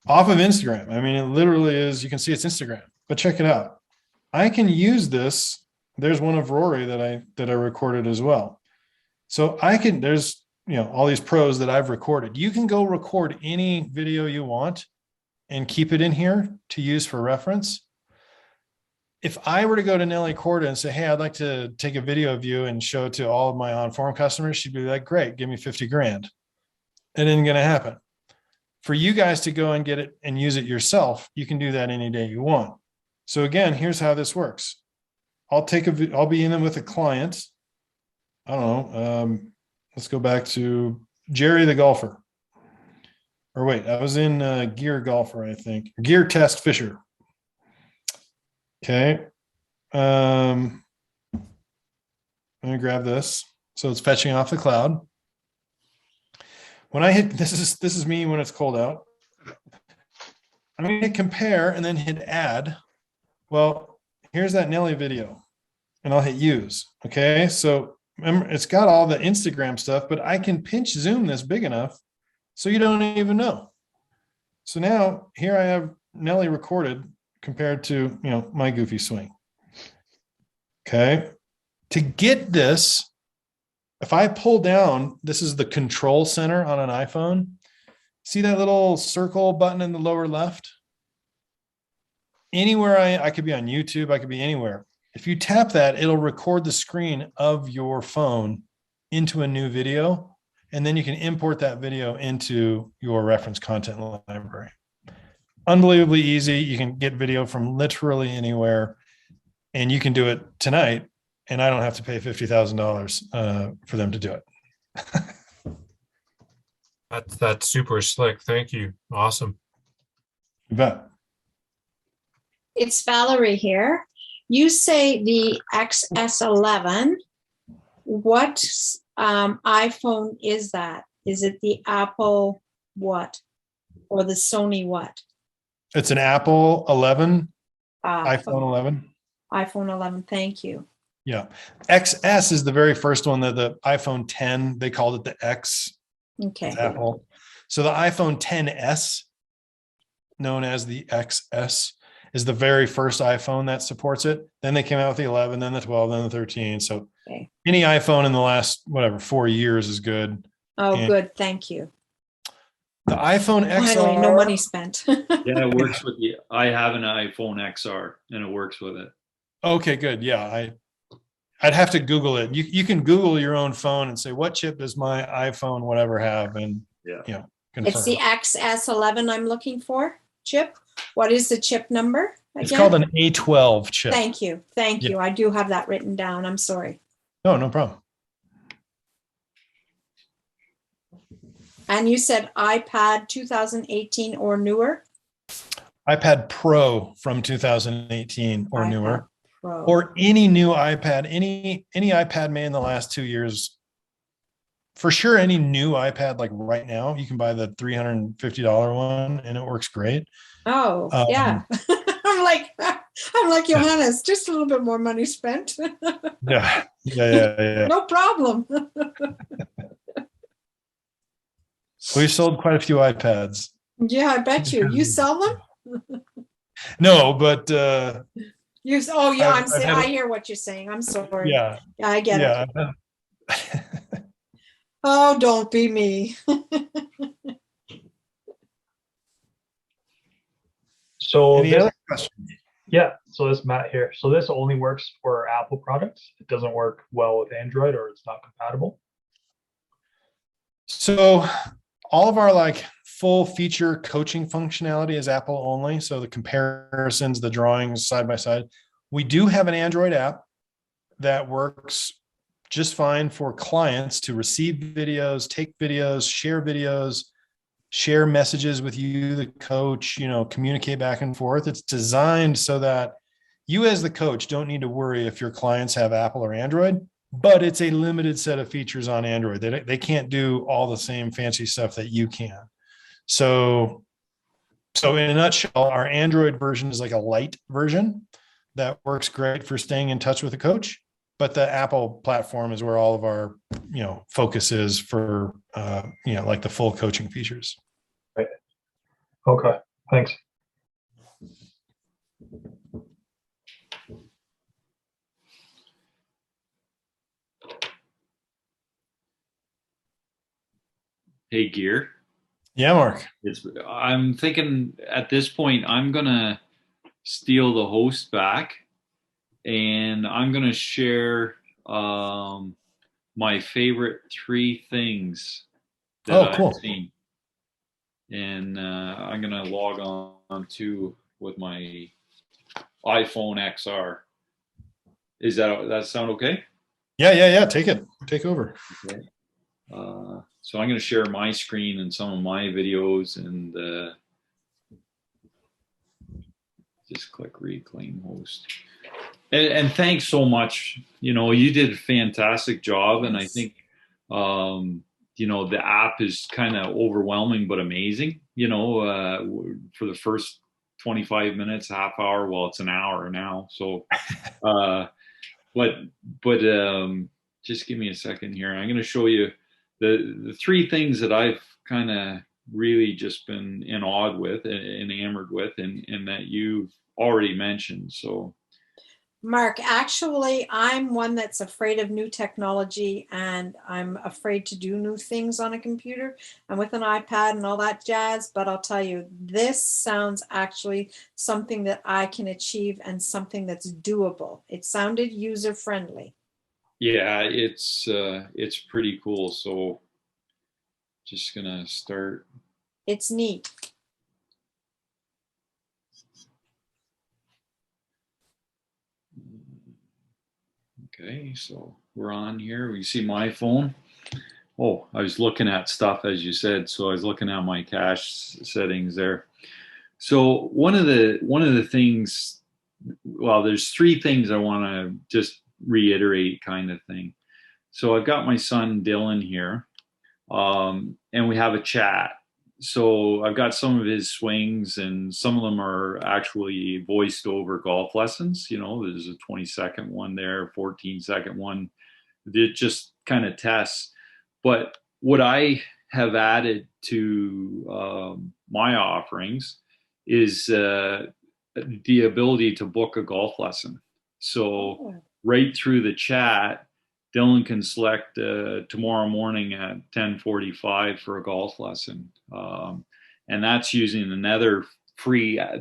off of Instagram. I mean, it literally is, you can see it's Instagram, but check it out. I can use this there's one of Rory that I recorded as well. So there's, all these pros that I've recorded. You can go record any video you want and keep it in here to use for reference. If I were to go to Nellie Corda and say, hey, I'd like to take a video of you and show it to all of my OnForm customers, she'd be like, great, give me 50 grand. It isn't going to happen. For you guys to go and get it and use it yourself, you can do that any day you want. So again, here's how this works. I'll be in with a client. I don't know. Let's go back to Jerry the golfer. Or wait, I was in Gear Golfer, I think. Gear Test Fisher. Okay. Let me grab this. So it's fetching off the cloud. When I hit, this is me when it's cold out. I'm going to hit compare and then hit add. Well, here's that Nelly video. And I'll hit use. Okay. So remember, it's got all the Instagram stuff, but I can pinch zoom this big enough so you don't even know. So now here I have Nelly recorded compared to, my goofy swing. Okay. To get this, if I pull down, this is the control center on an iPhone. See that little circle button in the lower left? Anywhere I could be on YouTube, I could be anywhere. If you tap that, it'll record the screen of your phone into a new video, and then you can import that video into your reference content library. Unbelievably easy. You can get video from literally anywhere, and you can do it tonight, and I don't have to pay $50,000 for them to do it. That's super slick. Thank you. Awesome. You bet. It's Valerie here. You say the XS11. What iPhone is that? Is it the Apple what? Or the Sony what? It's an Apple 11, iPhone 11. iPhone 11, thank you. Yeah. XS is the very first one, that the iPhone 10, they called it the X. Okay. Apple. So the iPhone 10s, known as the XS, is the very first iPhone that supports it. Then they came out with the 11, then the 12, then the 13. So Okay. Any iPhone in the last, 4 years is good. Oh, And good. Thank you. the iPhone XR. Finally, no money spent. Yeah, it works with the. I have an iPhone XR and it works with it. Okay, good. Yeah, I'd have to Google it. You can Google your own phone and say, what chip does my iPhone whatever have, and confirm. It's the XS11 I'm looking for, chip. What is the chip number again? It's called an A12 chip. Thank you. Thank you. I do have that written down. I'm sorry. No problem. And you said iPad 2018 or newer? iPad Pro from 2018 or iPad newer. Pro. Or any new iPad, any iPad made in the last 2 years. For sure, any new iPad, like right now, you can buy the $350 one and it works great. Oh, yeah. I'm like Johannes, just a little bit more money spent. Yeah. No problem. We've sold quite a few iPads. Yeah, I bet you. You sell them? No, but I hear what you're saying. I'm sorry. Yeah, I get it. Oh, don't be me. So Any other questions? Yeah, so this is Matt here. So this only works for Apple products. It doesn't work well with Android, or it's not compatible. So all of our full feature coaching functionality is Apple only. So the comparisons, the drawings side by side. We do have an Android app that works just fine for clients to receive videos, take videos, share messages with you, the coach, communicate back and forth. It's designed so that you as the coach don't need to worry if your clients have Apple or Android, but it's a limited set of features on Android. They can't do all the same fancy stuff that you can. So in a nutshell, our Android version is like a light version that works great for staying in touch with a coach. But the Apple platform is where all of our, focus is for, like the full coaching features. Right. Okay. Thanks. Hey, Gear. Yeah, Mark. I'm thinking at this point, I'm going to steal the host back, and I'm going to share my favorite 3 things that Oh, I've cool. seen. And I'm going to log on to with my iPhone XR. Is that sound okay? Yeah. Take over. Okay. So I'm going to share my screen and some of my videos, and just click reclaim host. And thanks so much. You did a fantastic job, and I think the app is kind of overwhelming but amazing. For the first 25 minutes, half hour. Well, it's an hour now. So, but just give me a second here. I'm going to show you the 3 things that I've kind of really just been enamored with, and that you've already mentioned. So, Mark, actually, I'm one that's afraid of new technology, and I'm afraid to do new things on a computer and with an iPad and all that jazz. But I'll tell you, this sounds actually something that I can achieve and something that's doable. It sounded user friendly. yeah, it's pretty cool. So just gonna start. It's neat. Okay, so we're on here. We see my phone. Oh, I was looking at stuff as you said, so I was looking at my cache settings there. So one of the things, well, there's 3 things I want to just reiterate, kind of thing. So I've got my son Dylan here, and we have a chat. So I've got some of his swings, and some of them are actually voiced over golf lessons. There's a 20-second one there, 14-second one. It just kind of tests. But what I have added to my offerings is the ability to book a golf lesson. So right through the chat, Dylan can select tomorrow morning at 10:45 for a golf lesson. And that's using another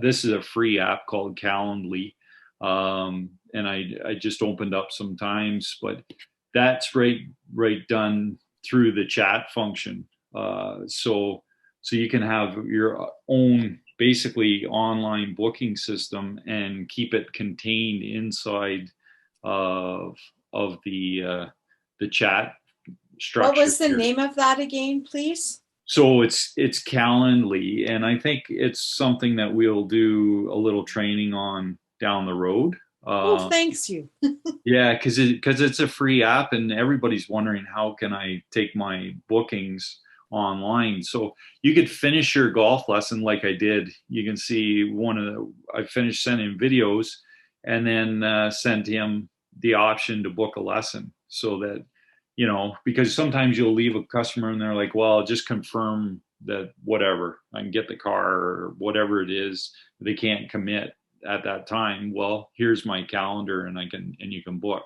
this is a free app called Calendly. And I just opened up some times, but that's right done through the chat function. So you can have your own basically online booking system and keep it contained inside of the chat structure. What was the name of that again, please? So it's Calendly, and I think it's something that we'll do a little training on down the road. Oh, thanks you. Yeah, because it's a free app, and everybody's wondering how can I take my bookings online. So you could finish your golf lesson like I did. You can see I finished sending videos, and then sent him the option to book a lesson, so that because sometimes you'll leave a customer and they're like, well, just confirm that whatever, I can get the car or whatever it is. They can't commit at that time. Well, here's my calendar, and you can book.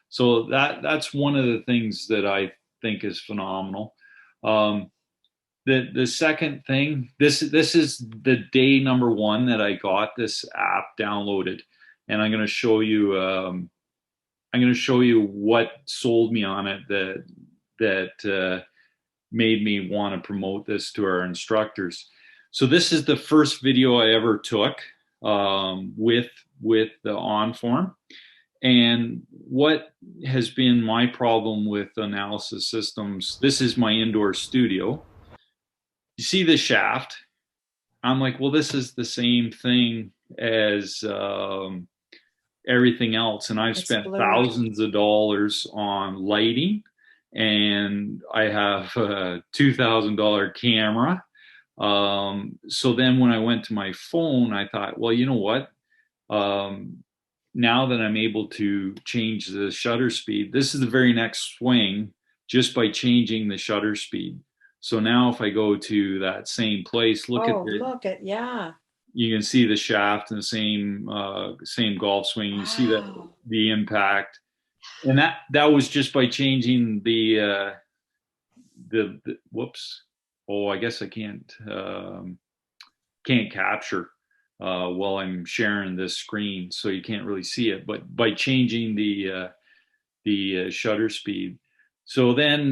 So that's one of the things that I think is phenomenal. The second thing, this is the day number 1 that I got this app downloaded, and I'm going to show you. I'm going to show you what sold me on it that made me want to promote this to our instructors. So this is the first video I ever took with the OnForm. And what has been my problem with analysis systems, this is my indoor studio. You see the shaft. I'm like, well, this is the same thing as everything else, and I've spent thousands of dollars on lighting, and I have a $2,000 camera. So then when I went to my phone, I thought, well, you know what? Now that I'm able to change the shutter speed, this is the very next swing just by changing the shutter speed. So now if I go to that same place, look at yeah. You can see the shaft and the same golf swing. You see that the impact, and that was just by changing the whoops. oh, I guess I can't capture while I'm sharing this screen, so you can't really see it. But by changing the shutter speed. So then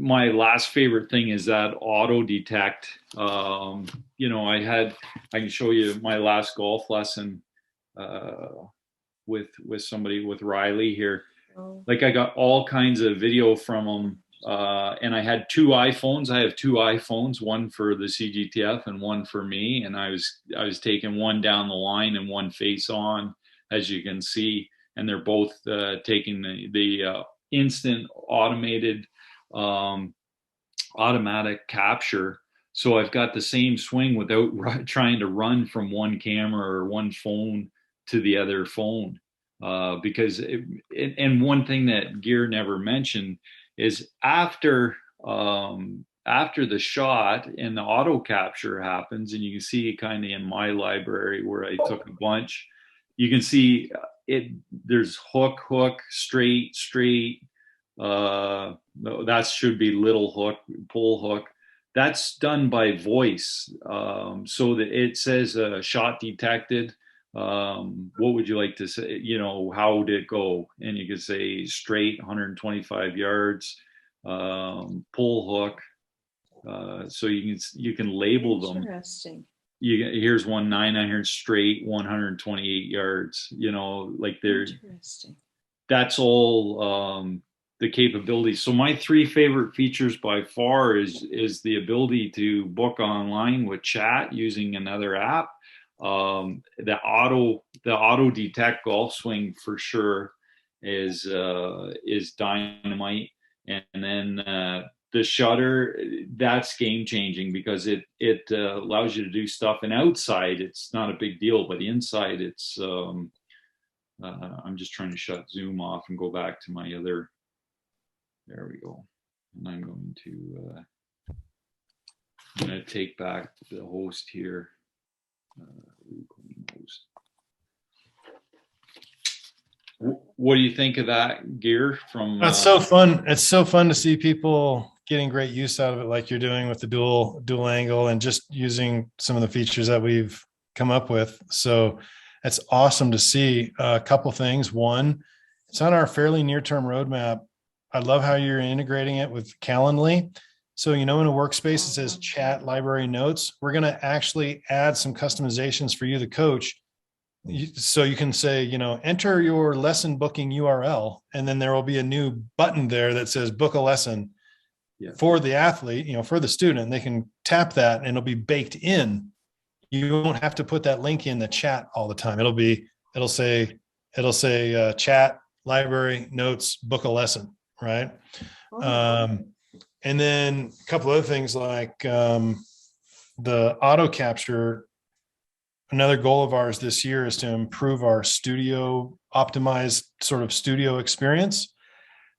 my last favorite thing is that auto detect. You know, I can show you my last golf lesson with somebody, with Riley here. Oh. Like I got all kinds of video from him. And I had two iPhones. I have two iPhones, one for the CGTF and one for me. And I was taking one down the line and one face on, as you can see. And they're both taking the instant automated automatic capture. So I've got the same swing without trying to run from one camera or one phone to the other phone. Because and one thing that Gear never mentioned is after the shot and the auto capture happens, and you can see kind of in my library where I took a bunch, you can see it. There's hook, straight. That should be little hook, pull hook. That's done by voice, so that it says shot detected. What would you like to say? You know, how would it go? And you could say straight 125 yards, pull hook. So you can label them. Interesting. Here's one 900 straight, 128 yards. You know, like they're. Interesting. That's all the capabilities. So my three favorite features by far is the ability to book online with chat using another app. The auto detect golf swing for sure is dynamite, and then the shutter, that's game changing because it allows you to do stuff, and outside it's not a big deal, but inside it's I'm just trying to shut Zoom off and go back to my other. There we go. And I'm going to take back the host here. What do you think of that, Gear? From That's so fun. It's so fun to see people getting great use out of it, like you're doing with the dual angle and just using some of the features that we've come up with. So it's awesome to see. A couple things. One, it's on our fairly near-term roadmap. I love how you're integrating it with Calendly. So, you know, in a workspace, it says chat, library, notes. We're going to actually add some customizations for you, the coach. So you can say, you know, enter your lesson booking URL, and then there will be a new button there that says book a lesson for the athlete, you know, for the student. They can tap that and it'll be baked in. You won't have to put that link in the chat all the time. It'll say chat, library, notes, book a lesson. Right. And then a couple other things like the auto capture. Another goal of ours this year is to improve our studio optimized sort of studio experience.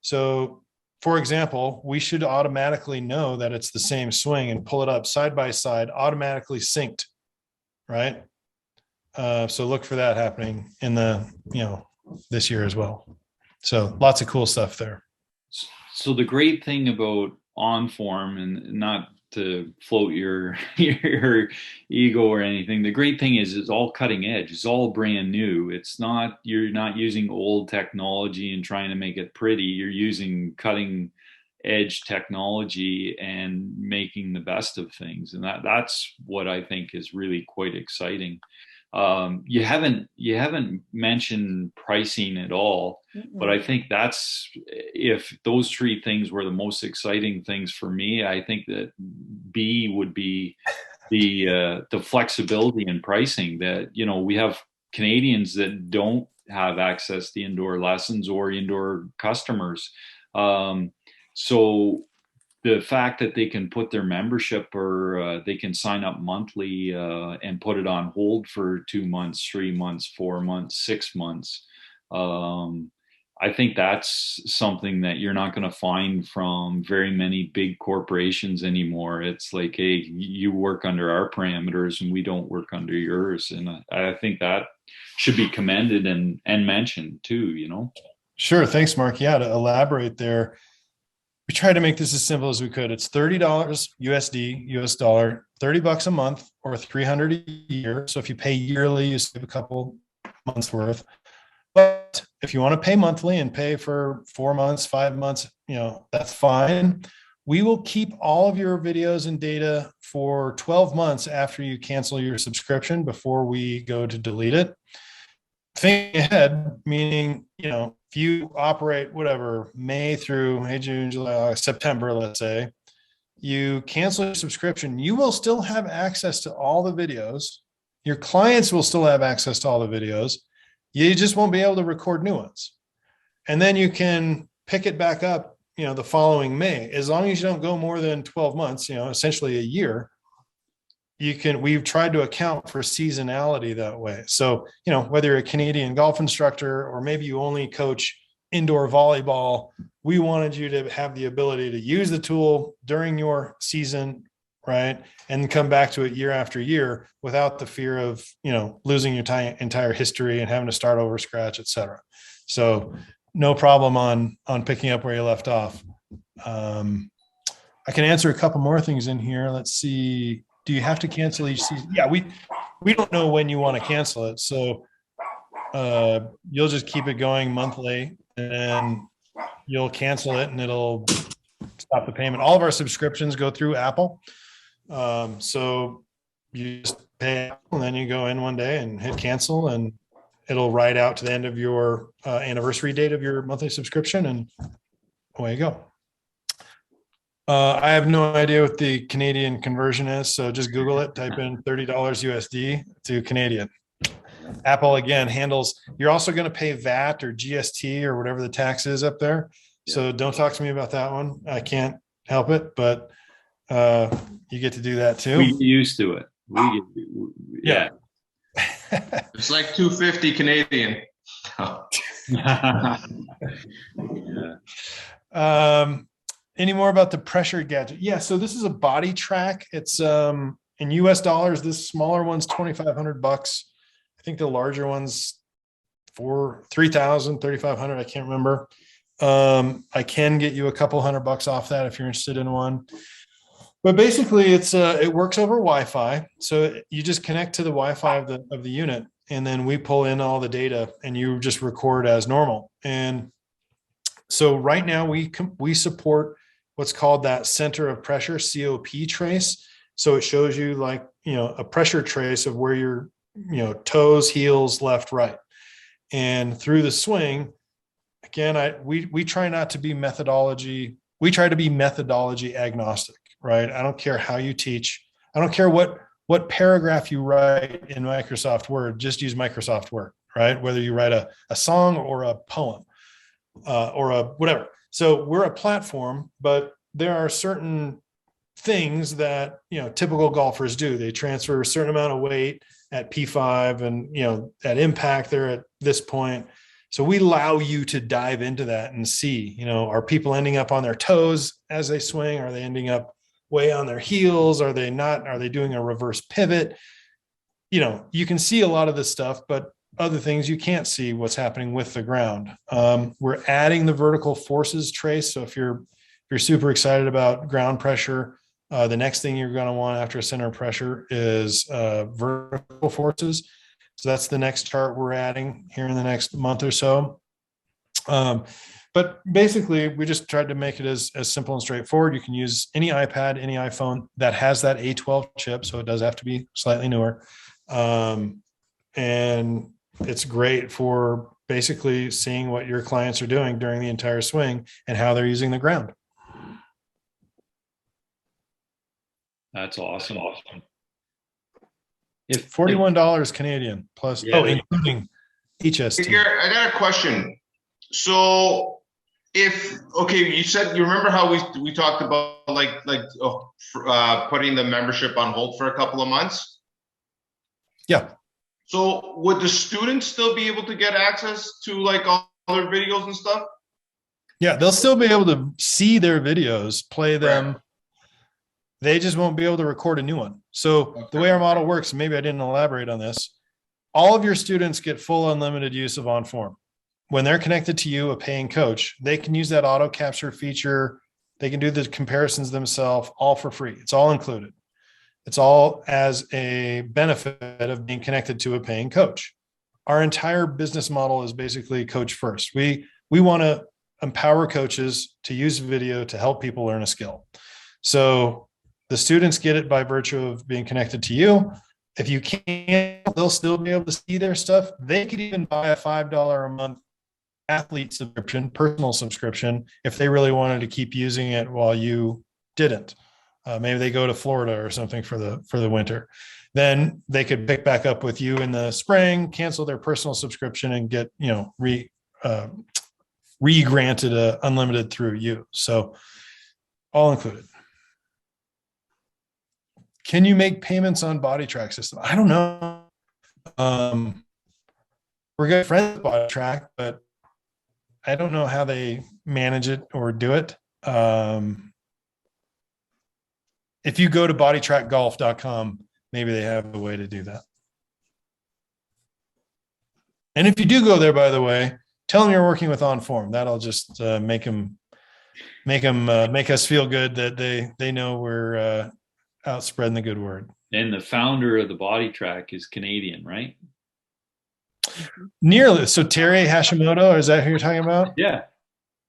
So, for example, we should automatically know that it's the same swing and pull it up side by side, automatically synced. Right. So look for that happening in this year as well. So lots of cool stuff there. So the great thing about OnForm, and not to float your ego or anything, the great thing is it's all cutting edge. It's all brand new. You're not using old technology and trying to make it pretty. You're using cutting edge technology and making the best of things. And that's what I think is really quite exciting. You haven't mentioned pricing at all, but I think that's, if those three things were the most exciting things for me, I think that B would be the flexibility in pricing. That, you know, we have Canadians that don't have access to indoor lessons or indoor customers. So the fact that they can put their membership or they can sign up monthly and put it on hold for 2 months, 3 months, 4 months, 6 months. I think that's something that you're not going to find from very many big corporations anymore. It's like, hey, you work under our parameters and we don't work under yours. And I think that should be commended and mentioned too, you know? Sure. Thanks, Mark. Yeah, to elaborate there. we tried to make this as simple as we could. It's $30 USD, US dollar, $30 a month or $300 a year. So if you pay yearly, you save a couple months worth. But if you want to pay monthly and pay for 4 months, 5 months, that's fine. We will keep all of your videos and data for 12 months after you cancel your subscription before we go to delete it. Thinking ahead, meaning, if you operate whatever, May through June, July, August, September, let's say, you cancel your subscription, you will still have access to all the videos. Your clients will still have access to all the videos. You just won't be able to record new ones. And then you can pick it back up, the following May. As long as you don't go more than 12 months, essentially a year, we've tried to account for seasonality that way. So, whether you're a Canadian golf instructor or maybe you only coach indoor volleyball, we wanted you to have the ability to use the tool during your season, right? And come back to it year after year without the fear of, losing your entire history and having to start over scratch, et cetera. So no problem on picking up where you left off. I can answer a couple more things in here. Let's see. Do you have to cancel each season? Yeah, we don't know when you want to cancel it. So you'll just keep it going monthly and then you'll cancel it and it'll stop the payment. All of our subscriptions go through Apple. So you just pay and then you go in one day and hit cancel and it'll write out to the end of your anniversary date of your monthly subscription and away you go. I have no idea what the Canadian conversion is, so just Google it, type in $30 USD to Canadian. Apple, again, handles, you're also going to pay VAT or GST or whatever the tax is up there. So don't talk to me about that one. I can't help it, but you get to do that too. We get used to it. Yeah. It's like $250 Canadian. Yeah. Any more about the pressure gadget? Yeah, so this is a body track. It's in US dollars. This smaller one's $2,500. I think the larger one's for $3,000, $3,500. I can't remember. I can get you a couple $100 off that if you're interested in one. But basically, it works over Wi-Fi. So you just connect to the Wi-Fi of the unit, and then we pull in all the data, and you just record as normal. And so right now we support what's called that center of pressure, COP trace. So it shows you like, a pressure trace of where your, toes, heels, left, right. And through the swing, again, we try not to be methodology. We try to be methodology agnostic, right? I don't care how you teach. I don't care what paragraph you write in Microsoft Word, just use Microsoft Word, right? Whether you write a song or a poem or a whatever. So we're a platform, but there are certain things that, typical golfers do. They transfer a certain amount of weight at P5 and, at impact, they're at this point. So we allow you to dive into that and see, are people ending up on their toes as they swing? Are they ending up way on their heels? Are they not? Are they doing a reverse pivot? You can see a lot of this stuff, but other things you can't see what's happening with the ground. We're adding the vertical forces trace. So if you're super excited about ground pressure, the next thing you're going to want after a center of pressure is vertical forces. So that's the next chart we're adding here in the next month or so. But basically, we just tried to make it as simple and straightforward. You can use any iPad, any iPhone that has that A12 chip. So it does have to be slightly newer. And it's great for basically seeing what your clients are doing during the entire swing and how they're using the ground. That's awesome. If $41 Canadian plus, including HST. Here, I got a question. So you said, you remember how we talked about putting the membership on hold for a couple of months? Yeah. So would the students still be able to get access to all their videos and stuff? Yeah, they'll still be able to see their videos, play them. Right. They just won't be able to record a new one. So the way our model works, and maybe I didn't elaborate on this, all of your students get full unlimited use of OnForm. When they're connected to you, a paying coach, they can use that auto capture feature They can do the comparisons themselves, all for free. It's all included. It's all as a benefit of being connected to a paying coach. Our entire business model is basically coach first. We want to empower coaches to use video to help people learn a skill. So the students get it by virtue of being connected to you. If you can't, they'll still be able to see their stuff. They could even buy a $5 a month athlete subscription, personal subscription, if they really wanted to keep using it while you didn't. Maybe they go to Florida or something for the winter. Then they could pick back up with you in the spring, cancel their personal subscription, and get re-granted unlimited through you. So all included. Can you make payments on Body Track system? I don't know. We're good friends with Body Track, but I don't know how they manage it or do it. If you go to bodytrackgolf.com, maybe they have a way to do that. And if you do go there, by the way, tell them you're working with OnForm. That'll just make us feel good that they know we're out spreading the good word. And the founder of the Body Track is Canadian, right? Nearly. So Terry Hashimoto, is that who you're talking about? Yeah.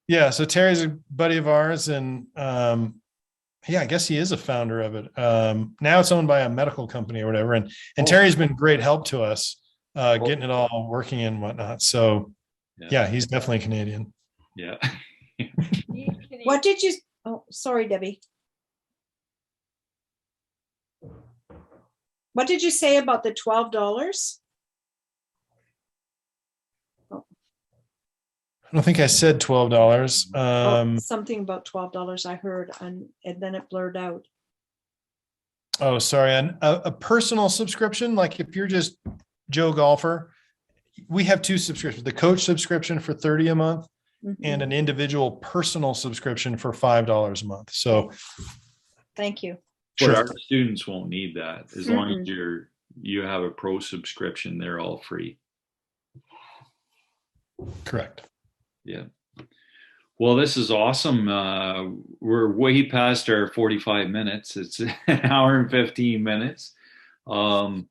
Yeah. So Terry's a buddy of ours, and yeah, I guess he is a founder of it. Now it's owned by a medical company or whatever. And Terry's been great help to us getting it all working and whatnot. So yeah, he's definitely Canadian. Yeah. What did you, oh, sorry, Debbie. What did you say about the $12? I don't think I said $12. Something about $12 I heard, and then it blurred out. Oh, sorry. And a personal subscription, like if you're just Joe Golfer, we have two subscriptions: the coach subscription for $30 a month, and an individual personal subscription for $5 a month. So, thank you. But our students won't need that as long as you have a pro subscription. They're all free. Correct. Yeah. Well, this is awesome. We're way past our 45 minutes. It's an hour and 15 minutes. I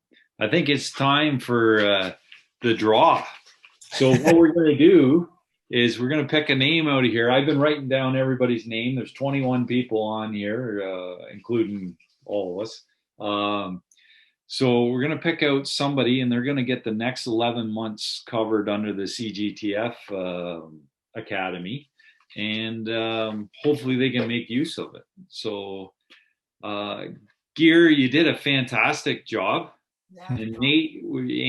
think it's time for the draw. So what we're going to do is we're going to pick a name out of here. I've been writing down everybody's name. There's 21 people on here, including all of us. So we're going to pick out somebody, and they're going to get the next 11 months covered under the CGTF Academy. And hopefully they can make use of it. So Gear, you did a fantastic job. Yeah, and Nate,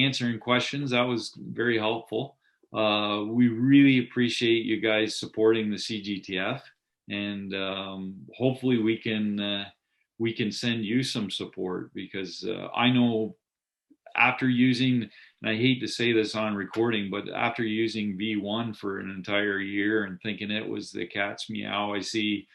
answering questions, that was very helpful. We really appreciate you guys supporting the CGTF, and hopefully we can send you some support, because I know after using, and I hate to say this on recording, but after using V1 for an entire year and thinking it was the cat's meow, I see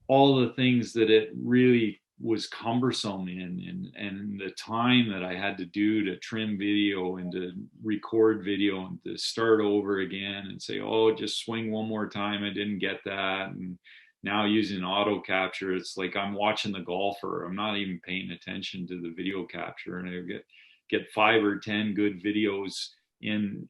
all the things that it really was cumbersome in, and the time that I had to do to trim video and to record video and to start over again and say, oh, just swing one more time, I didn't get that. And now using auto capture, it's like I'm watching the golfer. I'm not even paying attention to the video capture, and I get 5 or 10 good videos in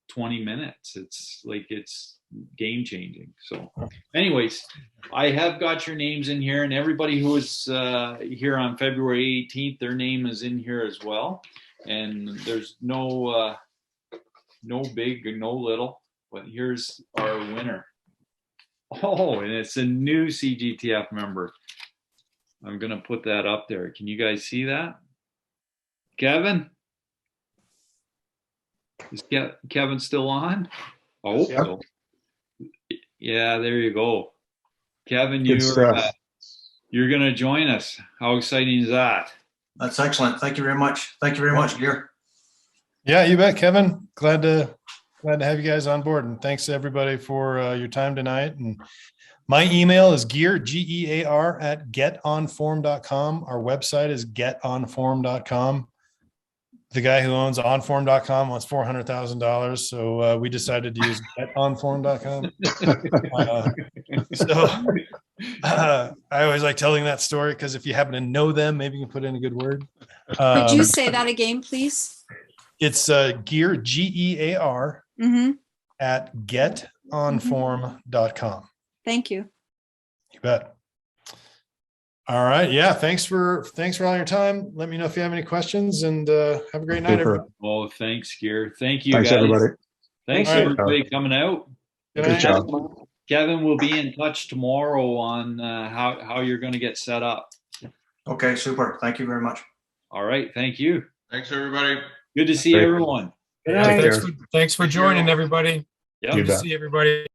20 minutes. It's like, it's game changing. So anyways, I have got your names in here, and everybody who was here on February 18th, their name is in here as well. And there's no big or no little, but here's our winner. Oh, and it's a new CGTF member. I'm going to put that up there. Can you guys see that? Kevin? Is Kevin still on? I hope so. Yeah, there you go. Kevin, you're going to join us. How exciting is that? That's excellent. Thank you very much. Thank you very much, Gear. Yeah, you bet, Kevin. Glad to have you guys on board, and thanks to everybody for your time tonight. And my email is gear, GEAR, at getonform.com. Our website is getonform.com. The guy who owns onform.com wants $400,000, so we decided to use getonform.com. So I always like telling that story because if you happen to know them, maybe you can put in a good word. Could you say that again, please? It's Gear, GEAR, Mm-hmm. at getonform.com. Thank you. You bet. All right. Yeah. Thanks for all your time. Let me know if you have any questions, and have a great night, everybody. Oh, thanks, Gear. Thank you, Thanks, guys. everybody. Thanks, All right. everybody, coming out. Good Good night. job. Kevin will be in touch tomorrow on how you're going to get set up. Okay, super. Thank you very much. All right. Thank you. Thanks, everybody. Good to see Great. everyone. Yeah, Take thanks care. for joining, everybody. Yeah. You Good to bet. see everybody.